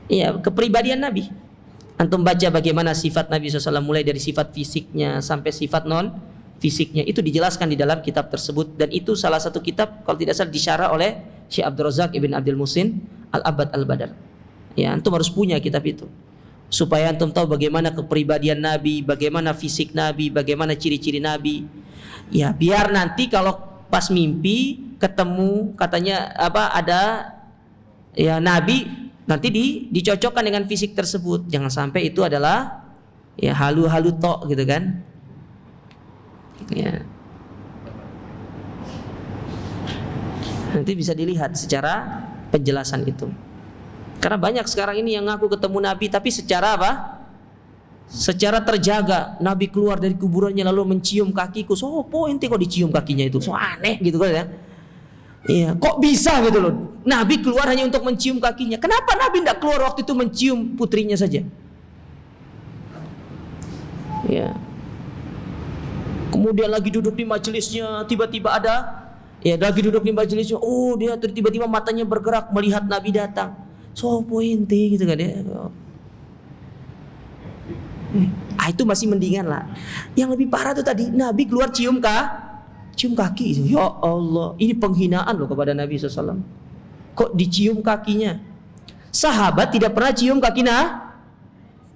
S2: ya kepribadian Nabi. Antum baca bagaimana sifat Nabi SAW mulai dari sifat fisiknya sampai sifat non fisiknya, itu dijelaskan di dalam kitab tersebut, dan itu salah satu kitab kalau tidak salah disyarah oleh Syekh Abdul Razak Ibn Abdul Muhsin Al-Abad Al-Badar. Ya, antum harus punya kitab itu supaya antum tahu bagaimana kepribadian Nabi, bagaimana fisik Nabi, bagaimana ciri-ciri Nabi. Ya, biar nanti kalau pas mimpi ketemu katanya ada ya Nabi, nanti dicocokkan dengan fisik tersebut. Jangan sampai itu adalah ya halu-halu tok gitu kan. Ya. Nanti bisa dilihat secara penjelasan itu. Karena banyak sekarang ini yang ngaku ketemu Nabi tapi secara apa? Secara terjaga. Nabi keluar dari kuburannya lalu mencium kakiku. So, ente kok dicium kakinya itu? So aneh gitu kan ya. Iya, kok bisa gitu loh. Nabi keluar hanya untuk mencium kakinya. Kenapa Nabi tidak keluar waktu itu mencium putrinya saja? Ya. Kemudian lagi duduk di majelisnya, tiba-tiba lagi duduk di majelisnya, dia tiba-tiba matanya bergerak melihat Nabi datang. So ente gitu kan ya. Itu masih mendingan lah. Yang lebih parah tuh tadi Nabi keluar cium kaki. Ya Allah, ini penghinaan loh kepada Nabi SAW. Kok dicium kakinya? Sahabat tidak pernah cium kaki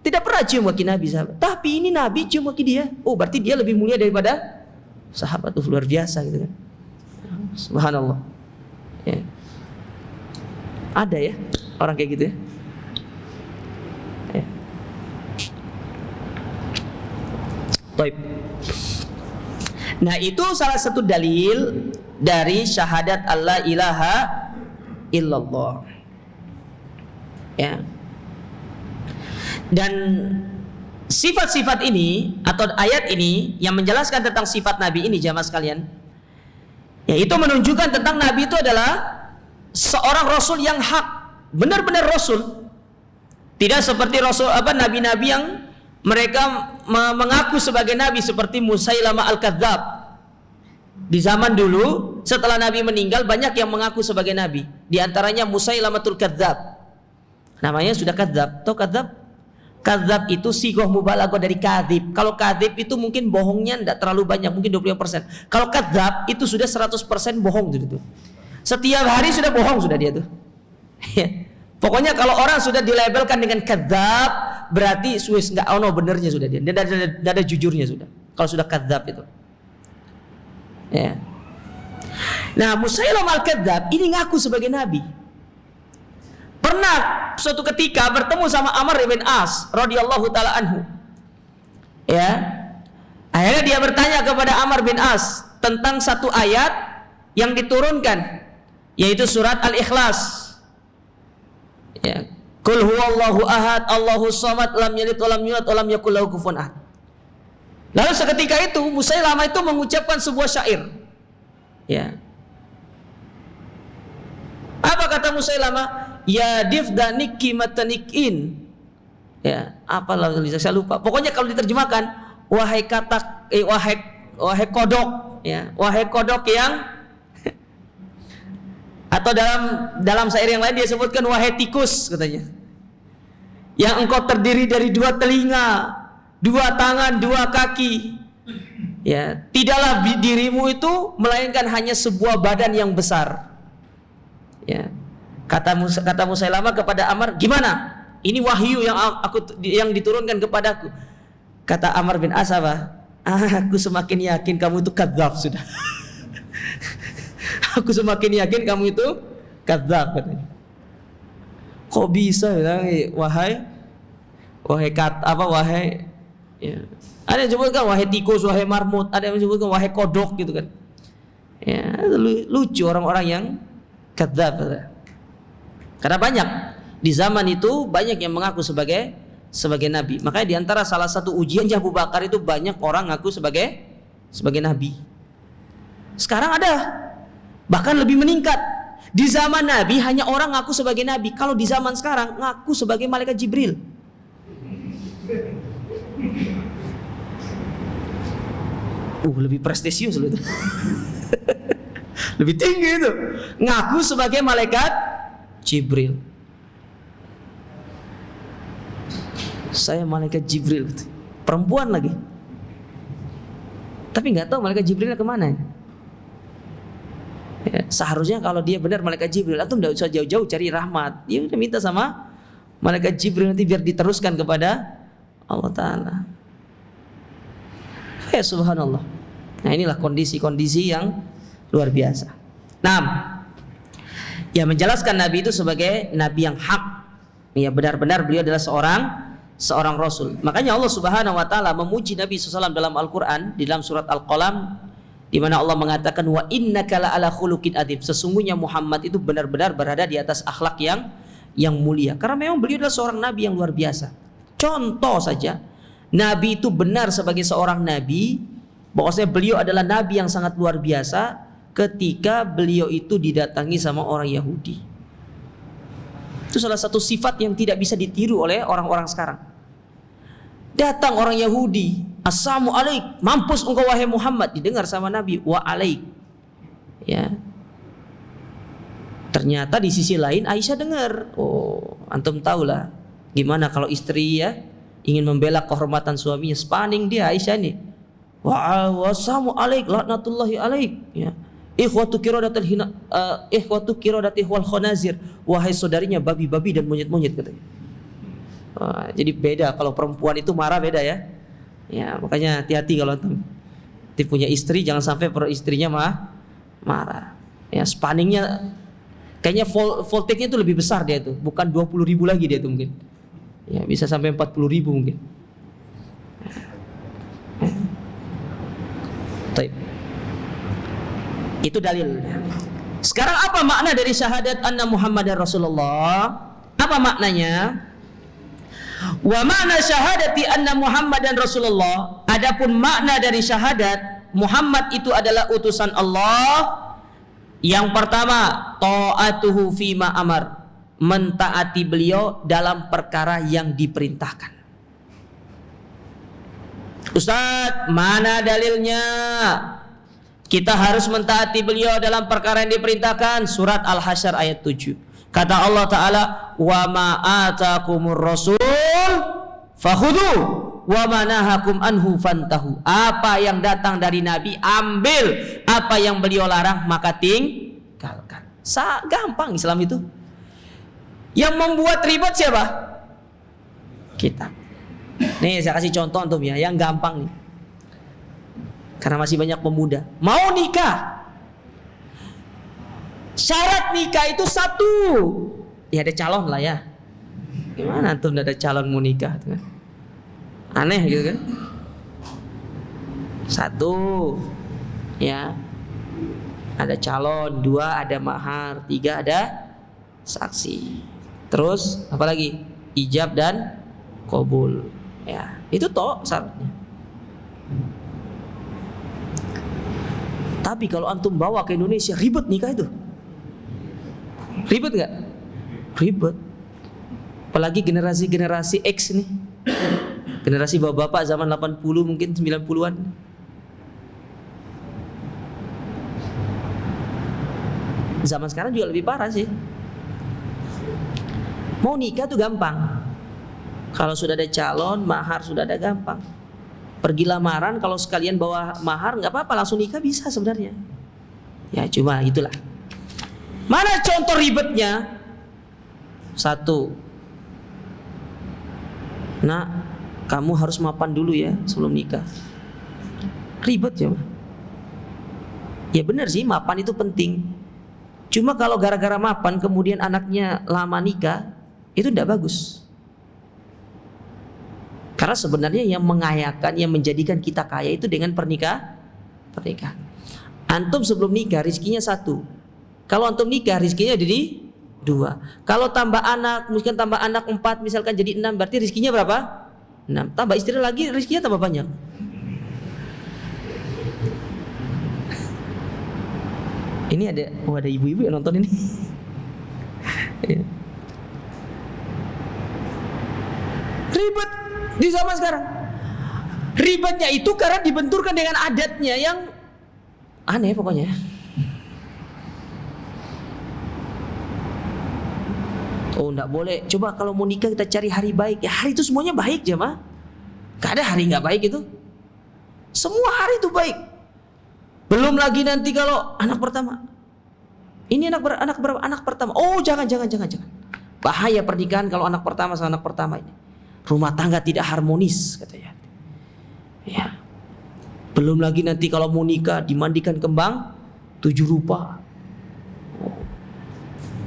S2: tidak pernah cium kaki Nabi sahabat. Tapi ini Nabi cium kaki dia. Oh, berarti dia lebih mulia daripada sahabat. Tuh luar biasa gitu kan. Subhanallah. Ya. Ada ya orang kayak gitu ya. Ya. Baik. Nah, itu salah satu dalil dari syahadat alla ilaha illallah. Ya. Dan sifat-sifat ini atau ayat ini yang menjelaskan tentang sifat Nabi ini jamaah sekalian, yaitu menunjukkan tentang Nabi itu adalah seorang Rasul yang hak, benar-benar Rasul. Tidak seperti Rasul nabi-nabi yang mereka mengaku sebagai Nabi seperti Musailamah Al-Kadzab. Di zaman dulu setelah Nabi meninggal banyak yang mengaku sebagai Nabi. Di antaranya Musailamatul Kadzab. Namanya sudah kadzab. Tahu kadzab? Kadzab itu sigoh mubalaghah dari kadzib. Kalau kadzib itu mungkin bohongnya tidak terlalu banyak, mungkin 20%. Kalau kadzab itu sudah 100% bohong gitu. Setiap hari sudah bohong sudah dia tuh. Pokoknya kalau orang sudah dilabelkan dengan kadzab, berarti Swiss nggak ono benernya sudah dia. Tidak ada jujurnya sudah. Kalau sudah kadzab itu. Ya. Nah, Musailamah Al-Kadzab ini ngaku sebagai Nabi. Pernah suatu ketika bertemu sama Amr bin As radhiyallahu taala anhu. Ya. Akhirnya dia bertanya kepada Amr bin As tentang satu ayat yang diturunkan, yaitu surat Al-Ikhlas. Ya. Qul huwallahu ahad, Allahus samad, lam yalid wa lam yulad wa lam yakul lahu kufuwan ahad. Lalu seketika itu Musailamah itu mengucapkan sebuah syair. Ya. Apa kata Musailamah? Ya difdaniki matanikin. Ya, apa lagi saya lupa. Pokoknya kalau diterjemahkan, wahai katak wahai kodok, ya, wahai kodok yang atau dalam syair yang lain dia sebutkan wahai tikus katanya. Yang engkau terdiri dari 2 telinga, 2 tangan, 2 kaki. Ya, tidaklah dirimu itu melainkan hanya sebuah badan yang besar. Ya. Kata Musailamah kepada Amr, "Gimana? Ini wahyu yang diturunkan kepadaku." Kata Amr bin As, "Aku semakin yakin kamu itu kadzab sudah." Aku semakin yakin kamu itu kadzab katanya. Kok bisa bilang wahai ya. Ada yang sebutkan wahai tikus, wahai marmut, ada yang sebutkan wahai kodok gitu kan. Ya, lucu orang-orang yang kadzab. Karena banyak di zaman itu banyak yang mengaku sebagai nabi. Makanya di antara salah satu ujiannya Abu Bakar itu banyak orang ngaku sebagai nabi. Sekarang ada bahkan lebih meningkat. Di zaman Nabi hanya orang ngaku sebagai nabi. Kalau di zaman sekarang ngaku sebagai malaikat Jibril. Lebih prestisius loh itu. Lebih tinggi itu. Ngaku sebagai malaikat Jibril. Saya malaikat Jibril, perempuan lagi. Tapi nggak tahu malaikat Jibrilnya kemana. Ya, seharusnya kalau dia benar malaikat Jibril, atau nggak usah jauh-jauh cari rahmat. Dia udah minta sama malaikat Jibril nanti biar diteruskan kepada Allah Taala. Ya subhanallah. Nah inilah kondisi-kondisi yang luar biasa. Nah, ya menjelaskan Nabi itu sebagai Nabi yang hak. Ya benar-benar beliau adalah seorang Rasul. Makanya Allah Subhanahu Wa Taala memuji Nabi SAW dalam Al-Quran di dalam surat Al-Qalam, di mana Allah mengatakan wa innaka la'ala khuluqin adzim. Sesungguhnya Muhammad itu benar-benar berada di atas akhlak yang mulia. Karena memang beliau adalah seorang Nabi yang luar biasa. Contoh saja, Nabi itu benar sebagai seorang Nabi, bahwasanya beliau adalah Nabi yang sangat luar biasa ketika beliau itu didatangi sama orang Yahudi. Itu salah satu sifat yang tidak bisa ditiru oleh orang-orang sekarang. Datang orang Yahudi, "Assalamu alaik, mampus engkau wahai Muhammad." Didengar sama Nabi, "Wa alaik." Ya. Ternyata di sisi lain Aisyah dengar. Oh, antum tahulah gimana kalau istri ya ingin membela kehormatan suaminya, spaning dia Aisyah ini. Wassalamu alaik laknatullahi alaik, ya. Ikhwatu qiradatil wal khanazir, wahai saudarinya babi-babi dan monyet-monyet katanya. Jadi beda kalau perempuan itu marah, beda ya. Ya, makanya hati-hati kalau punya istri, jangan sampai istrinya marah. Ya, spanningnya kayaknya voltage-nya itu lebih besar dia itu, bukan 20.000 lagi dia itu mungkin. Ya, bisa sampai 40.000 mungkin. Baik. Itu dalil. Sekarang apa makna dari syahadat anna Muhammadar Rasulullah? Apa maknanya? Wa makna syahadati anna Muhammadan Rasulullah, adapun makna dari syahadat Muhammad itu adalah utusan Allah. Yang pertama, ta'atuhu fima amar, mentaati beliau dalam perkara yang diperintahkan. Ustaz, mana dalilnya kita harus mentaati beliau dalam perkara yang diperintahkan? Surat Al-Hasyr ayat 7. Kata Allah Ta'ala, wa ma atakumur rasul fakhudhu wa ma nahakum anhu fantahu. Apa yang datang dari Nabi ambil, apa yang beliau larang maka tinggalkan. Gampang Islam itu. Yang membuat ribet siapa? Kita. Nih saya kasih contoh antum ya, yang gampang nih. Karena masih banyak pemuda mau nikah. Syarat nikah itu satu. Ya ada calon lah ya. Gimana antum ada calon mau nikah? Aneh gitu kan? Satu, ya. Ada calon, dua ada mahar, tiga ada saksi. Terus apa lagi? Ijab dan qabul. Ya, itu toh syaratnya. Tapi kalau antum bawa ke Indonesia ribet nikah itu. Ribet nggak? Ribet. Apalagi generasi-generasi X nih. Generasi bapak-bapak zaman 80 mungkin 90-an. Zaman sekarang juga lebih parah sih. Mau nikah tuh gampang. Kalau sudah ada calon, mahar sudah ada gampang. Pergi lamaran, kalau sekalian bawa mahar nggak apa-apa, langsung nikah bisa sebenarnya. Ya cuma gitulah. Mana contoh ribetnya? Satu, nak, kamu harus mapan dulu ya sebelum nikah. Ribet ya. Ya benar sih, mapan itu penting. Cuma kalau gara-gara mapan kemudian anaknya lama nikah, itu tidak bagus. Karena sebenarnya yang mengayakan, yang menjadikan kita kaya itu dengan pernikahan. Antum sebelum nikah rizkinya satu. Kalau antum nikah rizkinya jadi dua. Kalau tambah anak, misalkan tambah anak 4, misalkan jadi 6, berarti rizkinya berapa? 6. Tambah istri lagi rizkinya tambah banyak. Ini ada ibu-ibu yang nonton ini. Ribet di zaman sekarang. Ribetnya itu karena dibenturkan dengan adatnya yang aneh pokoknya. Oh enggak boleh. Coba kalau mau nikah kita cari hari baik. Ya hari itu semuanya baik jemaah. Gak ada hari gak baik itu. Semua hari itu baik. Belum lagi nanti kalau anak pertama. Ini anak berapa? Anak pertama. Oh jangan. Bahaya pernikahan kalau anak pertama sama anak pertama ini. Rumah tangga tidak harmonis katanya. Ya. Belum lagi nanti kalau mau nikah dimandikan kembang 7 rupa.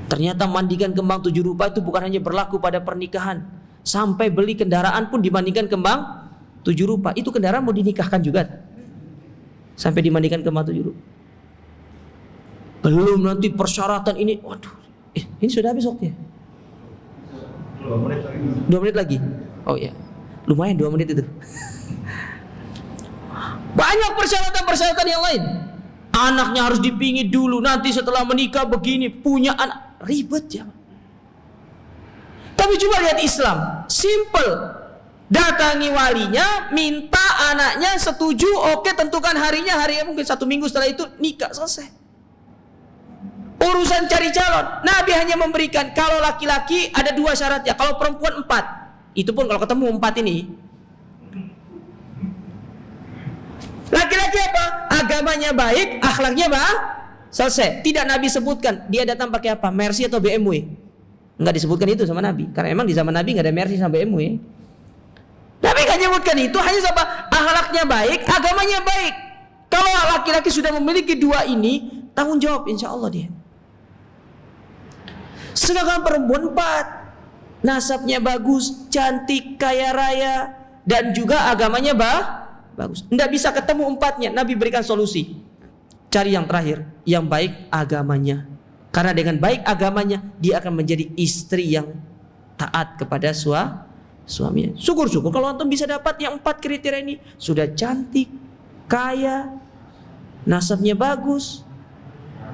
S2: Ternyata mandikan kembang 7 rupa itu bukan hanya berlaku pada pernikahan. Sampai beli kendaraan pun dimandikan kembang 7 rupa. Itu kendaraan mau dinikahkan juga. Sampai dimandikan kembang 7 rupa. Belum nanti persyaratan ini. Waduh, ini sudah habis waktunya. 2 menit lagi. Oh ya, lumayan 2 menit itu. Banyak persyaratan-persyaratan yang lain. Anaknya harus dipingit dulu. Nanti setelah menikah begini, punya anak. Ribet ya. Tapi coba lihat Islam, simple. Datangi walinya, minta anaknya setuju, oke tentukan harinya, mungkin 1 minggu setelah itu nikah, selesai. Urusan cari calon, Nabi hanya memberikan kalau laki-laki ada 2 syaratnya, kalau perempuan 4. Itu pun kalau ketemu 4 ini. Laki-laki apa? Agamanya baik, akhlaknya selesai. Tidak Nabi sebutkan dia datang pakai apa, Mercy atau BMW. Enggak disebutkan itu sama Nabi. Karena emang di zaman Nabi enggak ada Mercy sama BMW. Nabi enggak menyebutkan itu, hanya apa? Akhlaknya baik, agamanya baik. Kalau laki-laki sudah memiliki 2 ini, tanggung jawab insya Allah dia. Sedangkan perempuan 4, nasabnya bagus, cantik, kaya raya, dan juga agamanya bagus. Enggak bisa ketemu 4-nya. Nabi berikan solusi. cari yang terakhir, yang baik agamanya. Karena dengan baik agamanya dia akan menjadi istri yang taat kepada suaminya. Syukur-syukur kalau antum bisa dapat yang 4 kriteria ini. Sudah cantik, kaya, nasabnya bagus,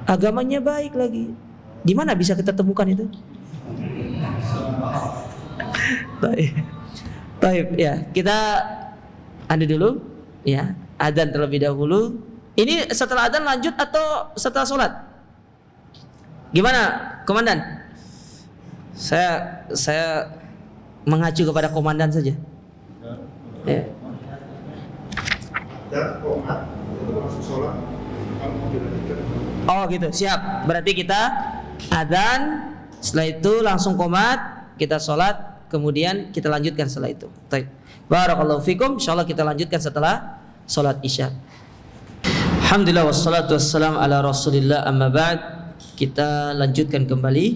S2: agamanya baik lagi. Di mana bisa kita temukan itu? Baik, ya, kita adu dulu, ya, adzan terlebih dahulu. Ini setelah adzan lanjut atau setelah sholat? Gimana, komandan? Saya mengacu kepada komandan saja. Ya. Oh gitu, siap. Berarti kita adzan, setelah itu langsung qomat, kita sholat, kemudian kita lanjutkan setelah itu. Baik. Barakallahu fikum. Insyaallah kita lanjutkan setelah sholat isya. Alhamdulillah wassalatu wassalamu ala Rasulillah, amma ba'd. Kita lanjutkan kembali.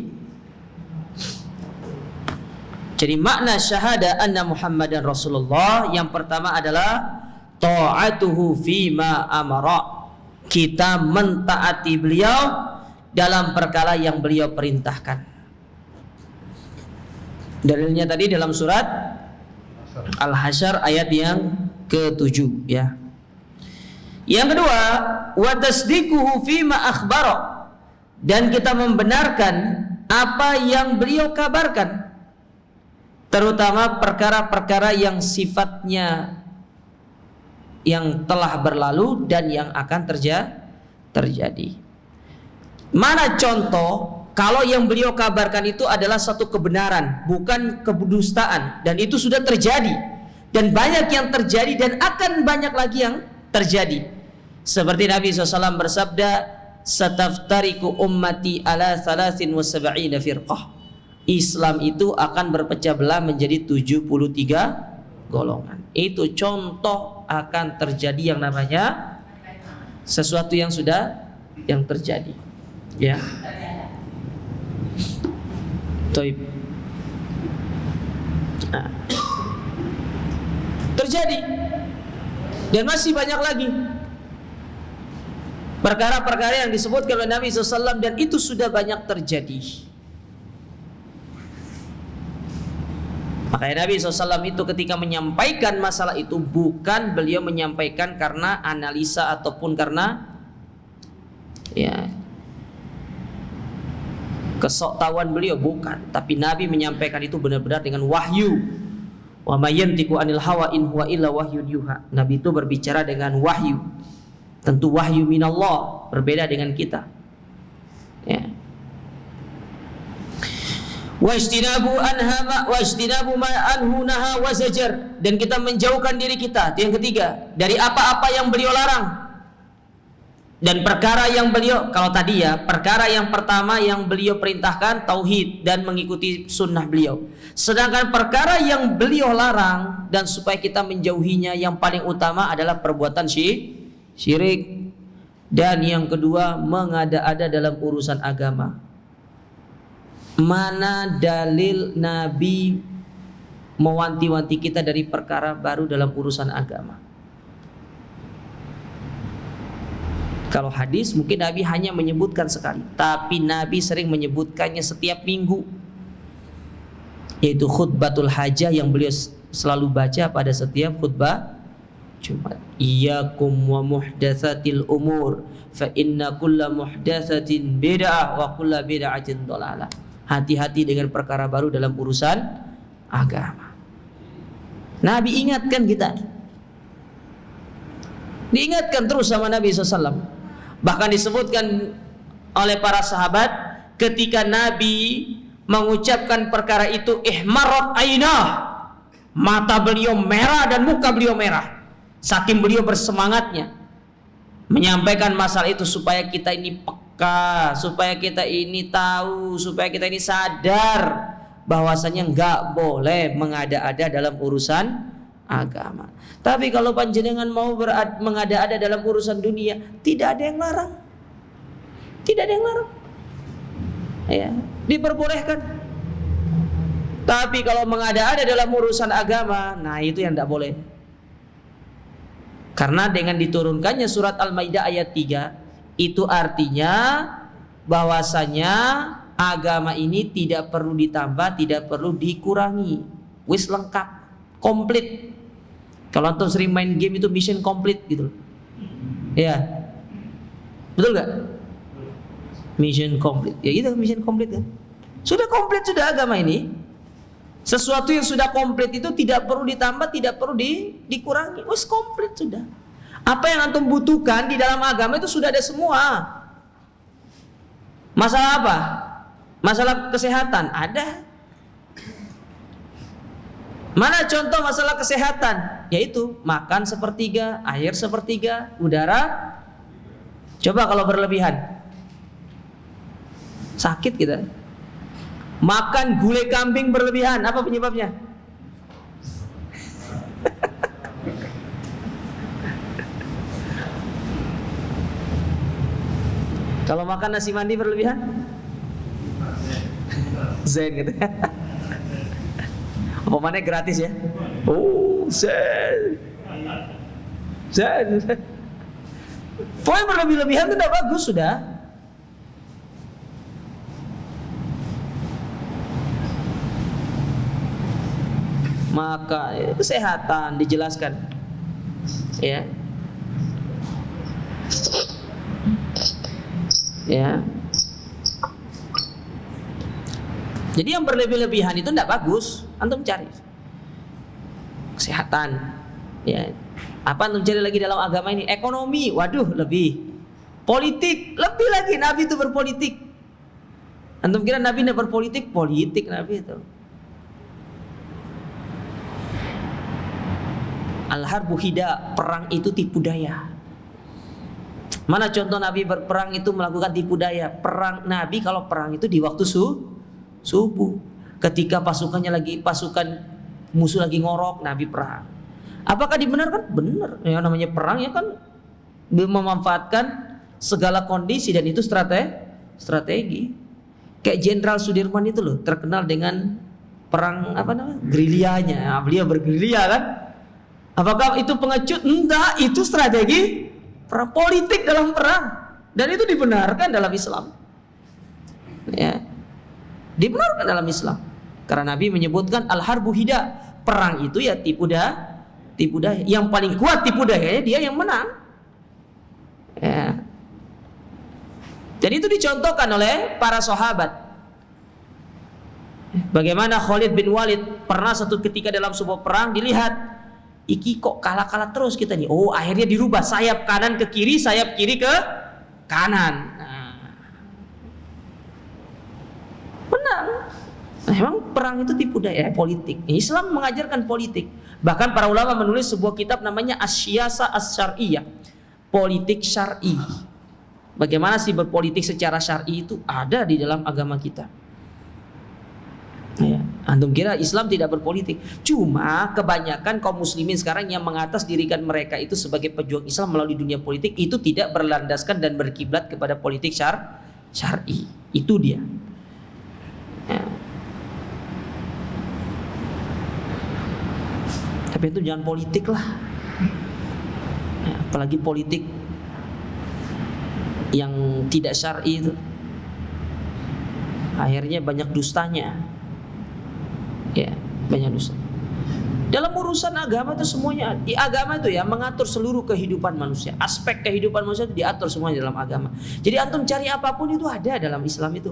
S2: Jadi makna syahada anna Muhammadan Rasulullah yang pertama adalah ta'atuhu fima amara. Kita mentaati beliau dalam perkara yang beliau perintahkan. Dalilnya tadi dalam surat Al-Hasyr ayat yang ke-7, ya. Yang kedua, wa tasdiquhu fima akhbara, dan kita membenarkan apa yang beliau kabarkan, terutama perkara-perkara yang sifatnya yang telah berlalu dan yang akan terjadi. Mana contoh kalau yang beliau kabarkan itu adalah satu kebenaran, bukan kedustaan, dan itu sudah terjadi dan banyak yang terjadi dan akan banyak lagi yang terjadi. Seperti Nabi SAW bersabda, "Sataftariku ummati ala 73 firqah." Islam itu akan berpecah belah menjadi 73 golongan. Itu contoh akan terjadi yang namanya sesuatu yang terjadi, ya. Toib. Nah, terjadi dan masih banyak lagi perkara-perkara yang disebutkan oleh Nabi SAW, dan itu sudah banyak terjadi. Makanya Nabi SAW itu ketika menyampaikan masalah itu, bukan beliau menyampaikan karena analisa ataupun karena kesoktawan beliau, bukan. Tapi Nabi menyampaikan itu benar-benar dengan wahyu. Wa may yantiqu anil hawa in huwa illa wahyun yuha. Nabi itu berbicara dengan wahyu. Tentu wahyu minallah, berbeda dengan kita. Ya. Wa ijtinabu ma anhu naha wa zajar, dan kita menjauhkan diri kita. Itu yang ketiga, dari apa-apa yang beliau larang. Dan perkara yang beliau, kalau tadi ya, perkara yang pertama yang beliau perintahkan tauhid dan mengikuti sunnah beliau. Sedangkan perkara yang beliau larang dan supaya kita menjauhinya, yang paling utama adalah perbuatan syirik. Dan yang kedua, mengada-ada dalam urusan agama. Mana dalil Nabi mewanti-wanti kita dari perkara baru dalam urusan agama? Kalau hadis mungkin Nabi hanya menyebutkan sekali, tapi Nabi sering menyebutkannya setiap minggu, yaitu khutbatul hajah yang beliau selalu baca pada setiap khutbah Jumat. Iyyakum wa muhdatsatil umur, fa inna kulla muhdatsatin bid'ah wa kulla bid'atin dhalalah. Hati-hati dengan perkara baru dalam urusan agama. Nabi ingatkan kita, diingatkan terus sama Nabi SAW. Bahkan disebutkan oleh para sahabat, ketika Nabi mengucapkan perkara itu, ihmarat ainah, mata beliau merah dan muka beliau merah, saking beliau bersemangatnya menyampaikan masalah itu, supaya kita ini peka, supaya kita ini tahu, supaya kita ini sadar bahwasanya enggak boleh mengada-ada dalam urusan agama. Tapi kalau panjenengan mau mengada-ada dalam urusan dunia, tidak ada yang larang. Tidak ada yang larang. Ya, diperbolehkan. Tapi kalau mengada-ada dalam urusan agama, nah itu yang tidak boleh. Karena dengan diturunkannya surat Al-Maidah ayat 3, Itu artinya bahwasanya agama ini tidak perlu ditambah, tidak perlu dikurangi. Wis lengkap, komplit. Kalau antum sering main game itu mission complete gitu. Ya. Betul gak? Mission complete. Ya itu mission complete kan. Sudah komplit sudah agama ini. Sesuatu yang sudah komplit itu tidak perlu ditambah, tidak perlu dikurangi. Wis komplit sudah. Apa yang antum butuhkan di dalam agama itu sudah ada semua. Masalah apa? Masalah kesehatan ada. Mana contoh masalah kesehatan? Yaitu makan sepertiga, air sepertiga, udara. Coba kalau berlebihan, sakit kita. Makan gulai kambing berlebihan, apa penyebabnya? Kalau makan nasi mandi berlebihan, zen gitu. Apa mana gratis ya? Oh, zen. Pokoknya berlebih-lebihan itu tidak bagus sudah. Maka kesehatan dijelaskan, ya. Ya. Jadi yang berlebih-lebihan itu tidak bagus. Antum cari kesehatan, ya. Apa antum cari lagi dalam agama ini? Ekonomi, waduh lebih. Politik, lebih lagi. Nabi itu berpolitik. Antum kira Nabi tidak berpolitik? Politik Nabi itu. Al-harbu hida, perang itu tipu daya. Mana contoh Nabi berperang itu melakukan tipu daya? Perang Nabi kalau perang itu di waktu subuh. Ketika pasukan musuh lagi ngorok, Nabi perang. Apakah dibenarkan? Benar. Yang namanya perang ya kan memanfaatkan segala kondisi dan itu strategi. Kayak Jenderal Sudirman itu loh, terkenal dengan perang apa namanya? Gerilyanya. Nah, beliau bergerilya kan? Apakah itu pengecut? Enggak, itu strategi perang politik dalam perang. Dan itu dibenarkan dalam Islam. Ya. Dibenarkan dalam Islam. Karena Nabi menyebutkan al-harbu hida, perang itu ya tipu daya. Yang paling kuat tipu dayanya dia yang menang. Ya. Dan itu dicontohkan oleh para sahabat. Bagaimana Khalid bin Walid pernah satu ketika dalam sebuah perang dilihat, iki kok kalah terus kita nih. Oh, akhirnya dirubah, sayap kanan ke kiri, sayap kiri ke kanan. Menang. Memang perang itu tipu daya politik. Islam mengajarkan politik. Bahkan para ulama menulis sebuah kitab namanya As-Siyasah As-Syar'iyyah, politik syar'i. Bagaimana sih berpolitik secara syar'i itu ada di dalam agama kita. Ya, antum kira Islam tidak berpolitik? Cuma kebanyakan kaum muslimin sekarang yang mengatasdirikan mereka itu sebagai pejuang Islam melalui dunia politik itu tidak berlandaskan dan berkiblat kepada politik syar'i. Itu dia. Ya. Tapi itu jangan politik lah. Ya, apalagi politik yang tidak syar'i itu. Akhirnya banyak dustanya. Ya, banyak dosa. Dalam urusan agama itu semuanya, di agama itu ya mengatur seluruh kehidupan manusia. Aspek kehidupan manusia itu diatur semuanya dalam agama. Jadi antum cari apapun itu ada dalam Islam itu.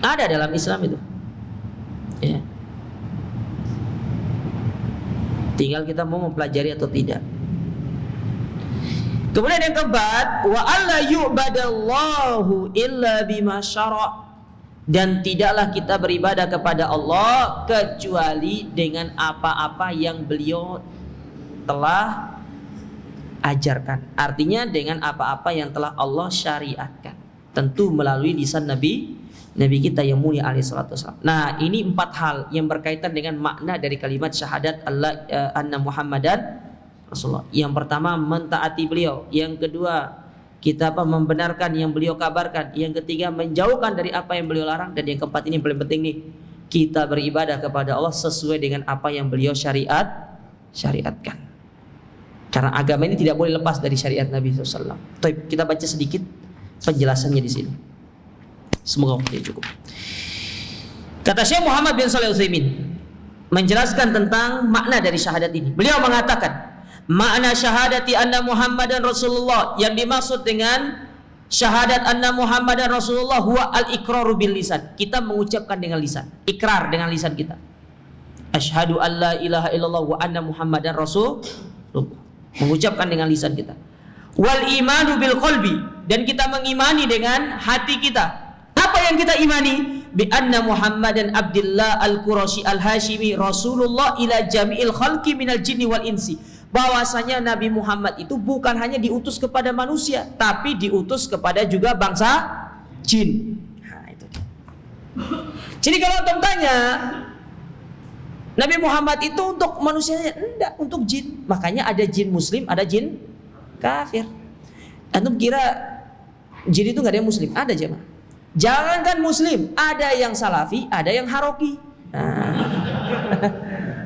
S2: Ada dalam Islam itu. Ya. Tinggal kita mau mempelajari atau tidak. Kemudian yang keempat, wa alla yu'badallahu illa bima syara'. Dan tidaklah kita beribadah kepada Allah kecuali dengan apa-apa yang beliau telah ajarkan. Artinya dengan apa-apa yang telah Allah syariatkan. Tentu melalui lisan Nabi kita yang mulia alaihi salatu wasallam. Nah, ini 4 hal yang berkaitan dengan makna dari kalimat syahadat Allah anna Muhammadan Rasulullah. Yang pertama mentaati beliau. Yang kedua kita membenarkan yang beliau kabarkan. Yang ketiga menjauhkan dari apa yang beliau larang. Dan yang keempat ini yang paling penting nih, kita beribadah kepada Allah sesuai dengan apa yang beliau syariatkan. Karena agama ini tidak boleh lepas dari syariat Nabi SAW. Baik, kita baca sedikit penjelasannya di sini. Semoga waktunya cukup. Kata Syekh Muhammad bin Shalih Al-Utsaimin menjelaskan tentang makna dari syahadat ini. Beliau mengatakan, makna syahadati anna Muhammadan Rasulullah, yang dimaksud dengan syahadat anna Muhammadan Rasulullah huwa al-iqraru bil lisan. Kita mengucapkan dengan lisan, ikrar dengan lisan kita. Asyhadu an la ilaha illallah wa anna Muhammadan Rasulullah. Mengucapkan dengan lisan kita. Wal imanu bil qalbi, dan kita mengimani dengan hati kita. Apa yang kita imani? Bi anna Muhammadan Abdullah al-Qurashi al-Hashimi Rasulullah ila jami'il khalqi minal jinni wal insi. Bahwasanya Nabi Muhammad itu bukan hanya diutus kepada manusia, tapi diutus kepada juga bangsa jin. Nah, itu dia. Jadi kalau antum tanya, Nabi Muhammad itu untuk manusianya? Enggak, untuk jin. Makanya ada jin muslim, ada jin kafir. Antum kira jin itu nggak ada yang muslim? Ada jemaah. Jangankan muslim, ada yang salafi, ada yang haroki. Nah.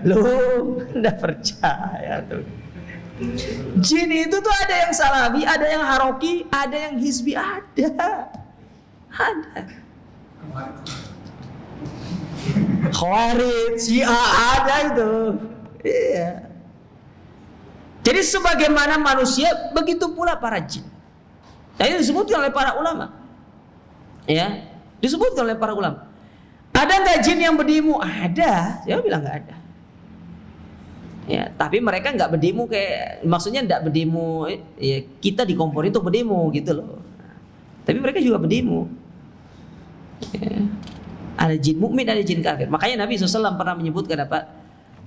S2: Loh, enggak percaya tuh. Jin itu tuh ada yang salafi, ada yang haroki, ada yang hizbi, ada. Khawarij, Syiah, ada itu. Iya. Jadi sebagaimana manusia, begitu pula para jin. Nah, ini disebutkan oleh para ulama. Ya, disebutkan oleh para ulama. Ada nggak jin yang berdemo? Ada. Saya bilang nggak ada. Ya, tapi mereka nggak berdemo kayak, maksudnya nggak berdemo. Ya, kita di kompor itu berdemo gitu loh. Tapi mereka juga berdemo. Ya. Ada jin mukmin, ada jin kafir. Makanya Nabi SAW pernah menyebutkan apa?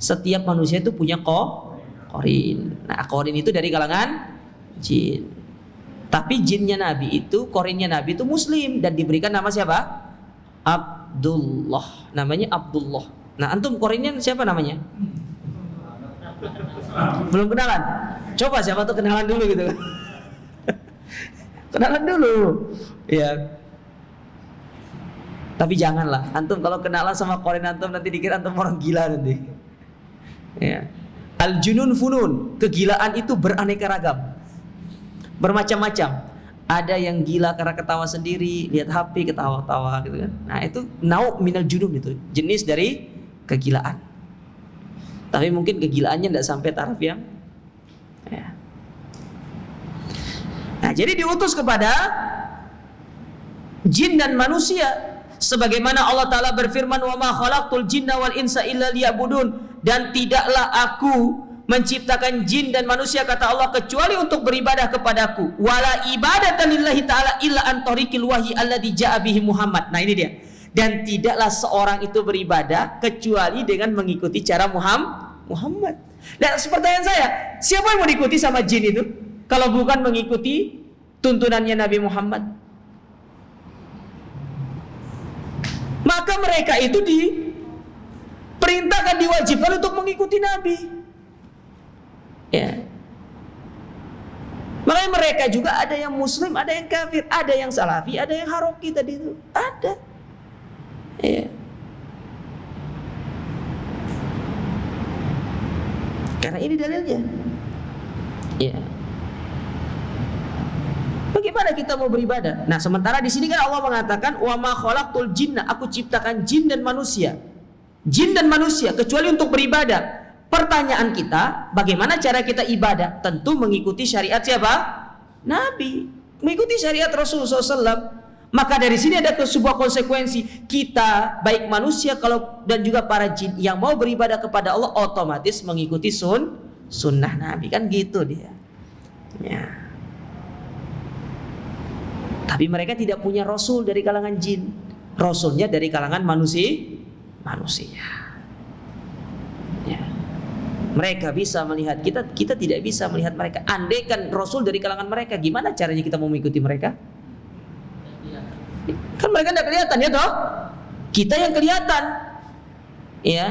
S2: Setiap manusia itu punya qarin. Nah, qarin itu dari kalangan jin. Tapi jinnya Nabi itu, qarinnya Nabi itu muslim dan diberikan nama siapa? Abdullah. Namanya Abdullah. Nah, antum qarinnya siapa namanya? Belum kenalan? Coba siapa tuh kenalan dulu gitu. Kenalan dulu. Ya. Tapi janganlah, antum kalau kenalan sama qarin antum nanti dikira antum orang gila nanti. Ya. Al-junun funun, kegilaan itu beraneka ragam. Bermacam-macam. Ada yang gila karena ketawa sendiri, lihat HP ketawa-tawa gitu kan. Nah, itu nau minal junun, itu jenis dari kegilaan. Tapi mungkin kegilaannya tidak sampai taraf yang ya. Nah, jadi diutus kepada jin dan manusia. Sebagaimana Allah Ta'ala berfirman, wa ma khalaqtul jinna wal insa illa liya'budun, dan tidaklah aku menciptakan jin dan manusia, kata Allah, kecuali untuk beribadah kepadaku. Wala ibadatan lillahi ta'ala illa an tariqil wahyi alladzi ja'a bihi Muhammad. Nah, ini dia. Dan tidaklah seorang itu beribadah kecuali dengan mengikuti cara Muhammad. Dan pertanyaan saya, siapa yang mau diikuti sama jin itu kalau bukan mengikuti tuntunannya Nabi Muhammad? Maka mereka itu diperintahkan, diwajibkan untuk mengikuti Nabi. Ya. Makanya mereka juga ada yang muslim, ada yang kafir, ada yang salafi, ada yang haroki tadi itu. Ada. Ya. Karena ini dalilnya. Ya. Bagaimana kita mau beribadah? Nah, sementara di sini kan Allah mengatakan, wa ma khalaqtul jinna, aku ciptakan jin dan manusia. Jin dan manusia kecuali untuk beribadah. Pertanyaan kita, bagaimana cara kita ibadah? Tentu mengikuti syariat siapa? Nabi. Mengikuti syariat Rasulullah SAW. Maka dari sini ada sebuah konsekuensi. Kita, baik manusia kalau dan juga para jin yang mau beribadah kepada Allah, otomatis mengikuti sunnah Nabi. Kan gitu dia. Ya. Tapi mereka tidak punya rasul dari kalangan jin. Rasulnya dari kalangan manusia. Ya. Mereka bisa melihat kita tidak bisa melihat mereka. Andaikan rasul dari kalangan mereka, gimana caranya kita mau mengikuti mereka? Kan mereka tidak kelihatan, ya toh? Kita yang kelihatan. Ya.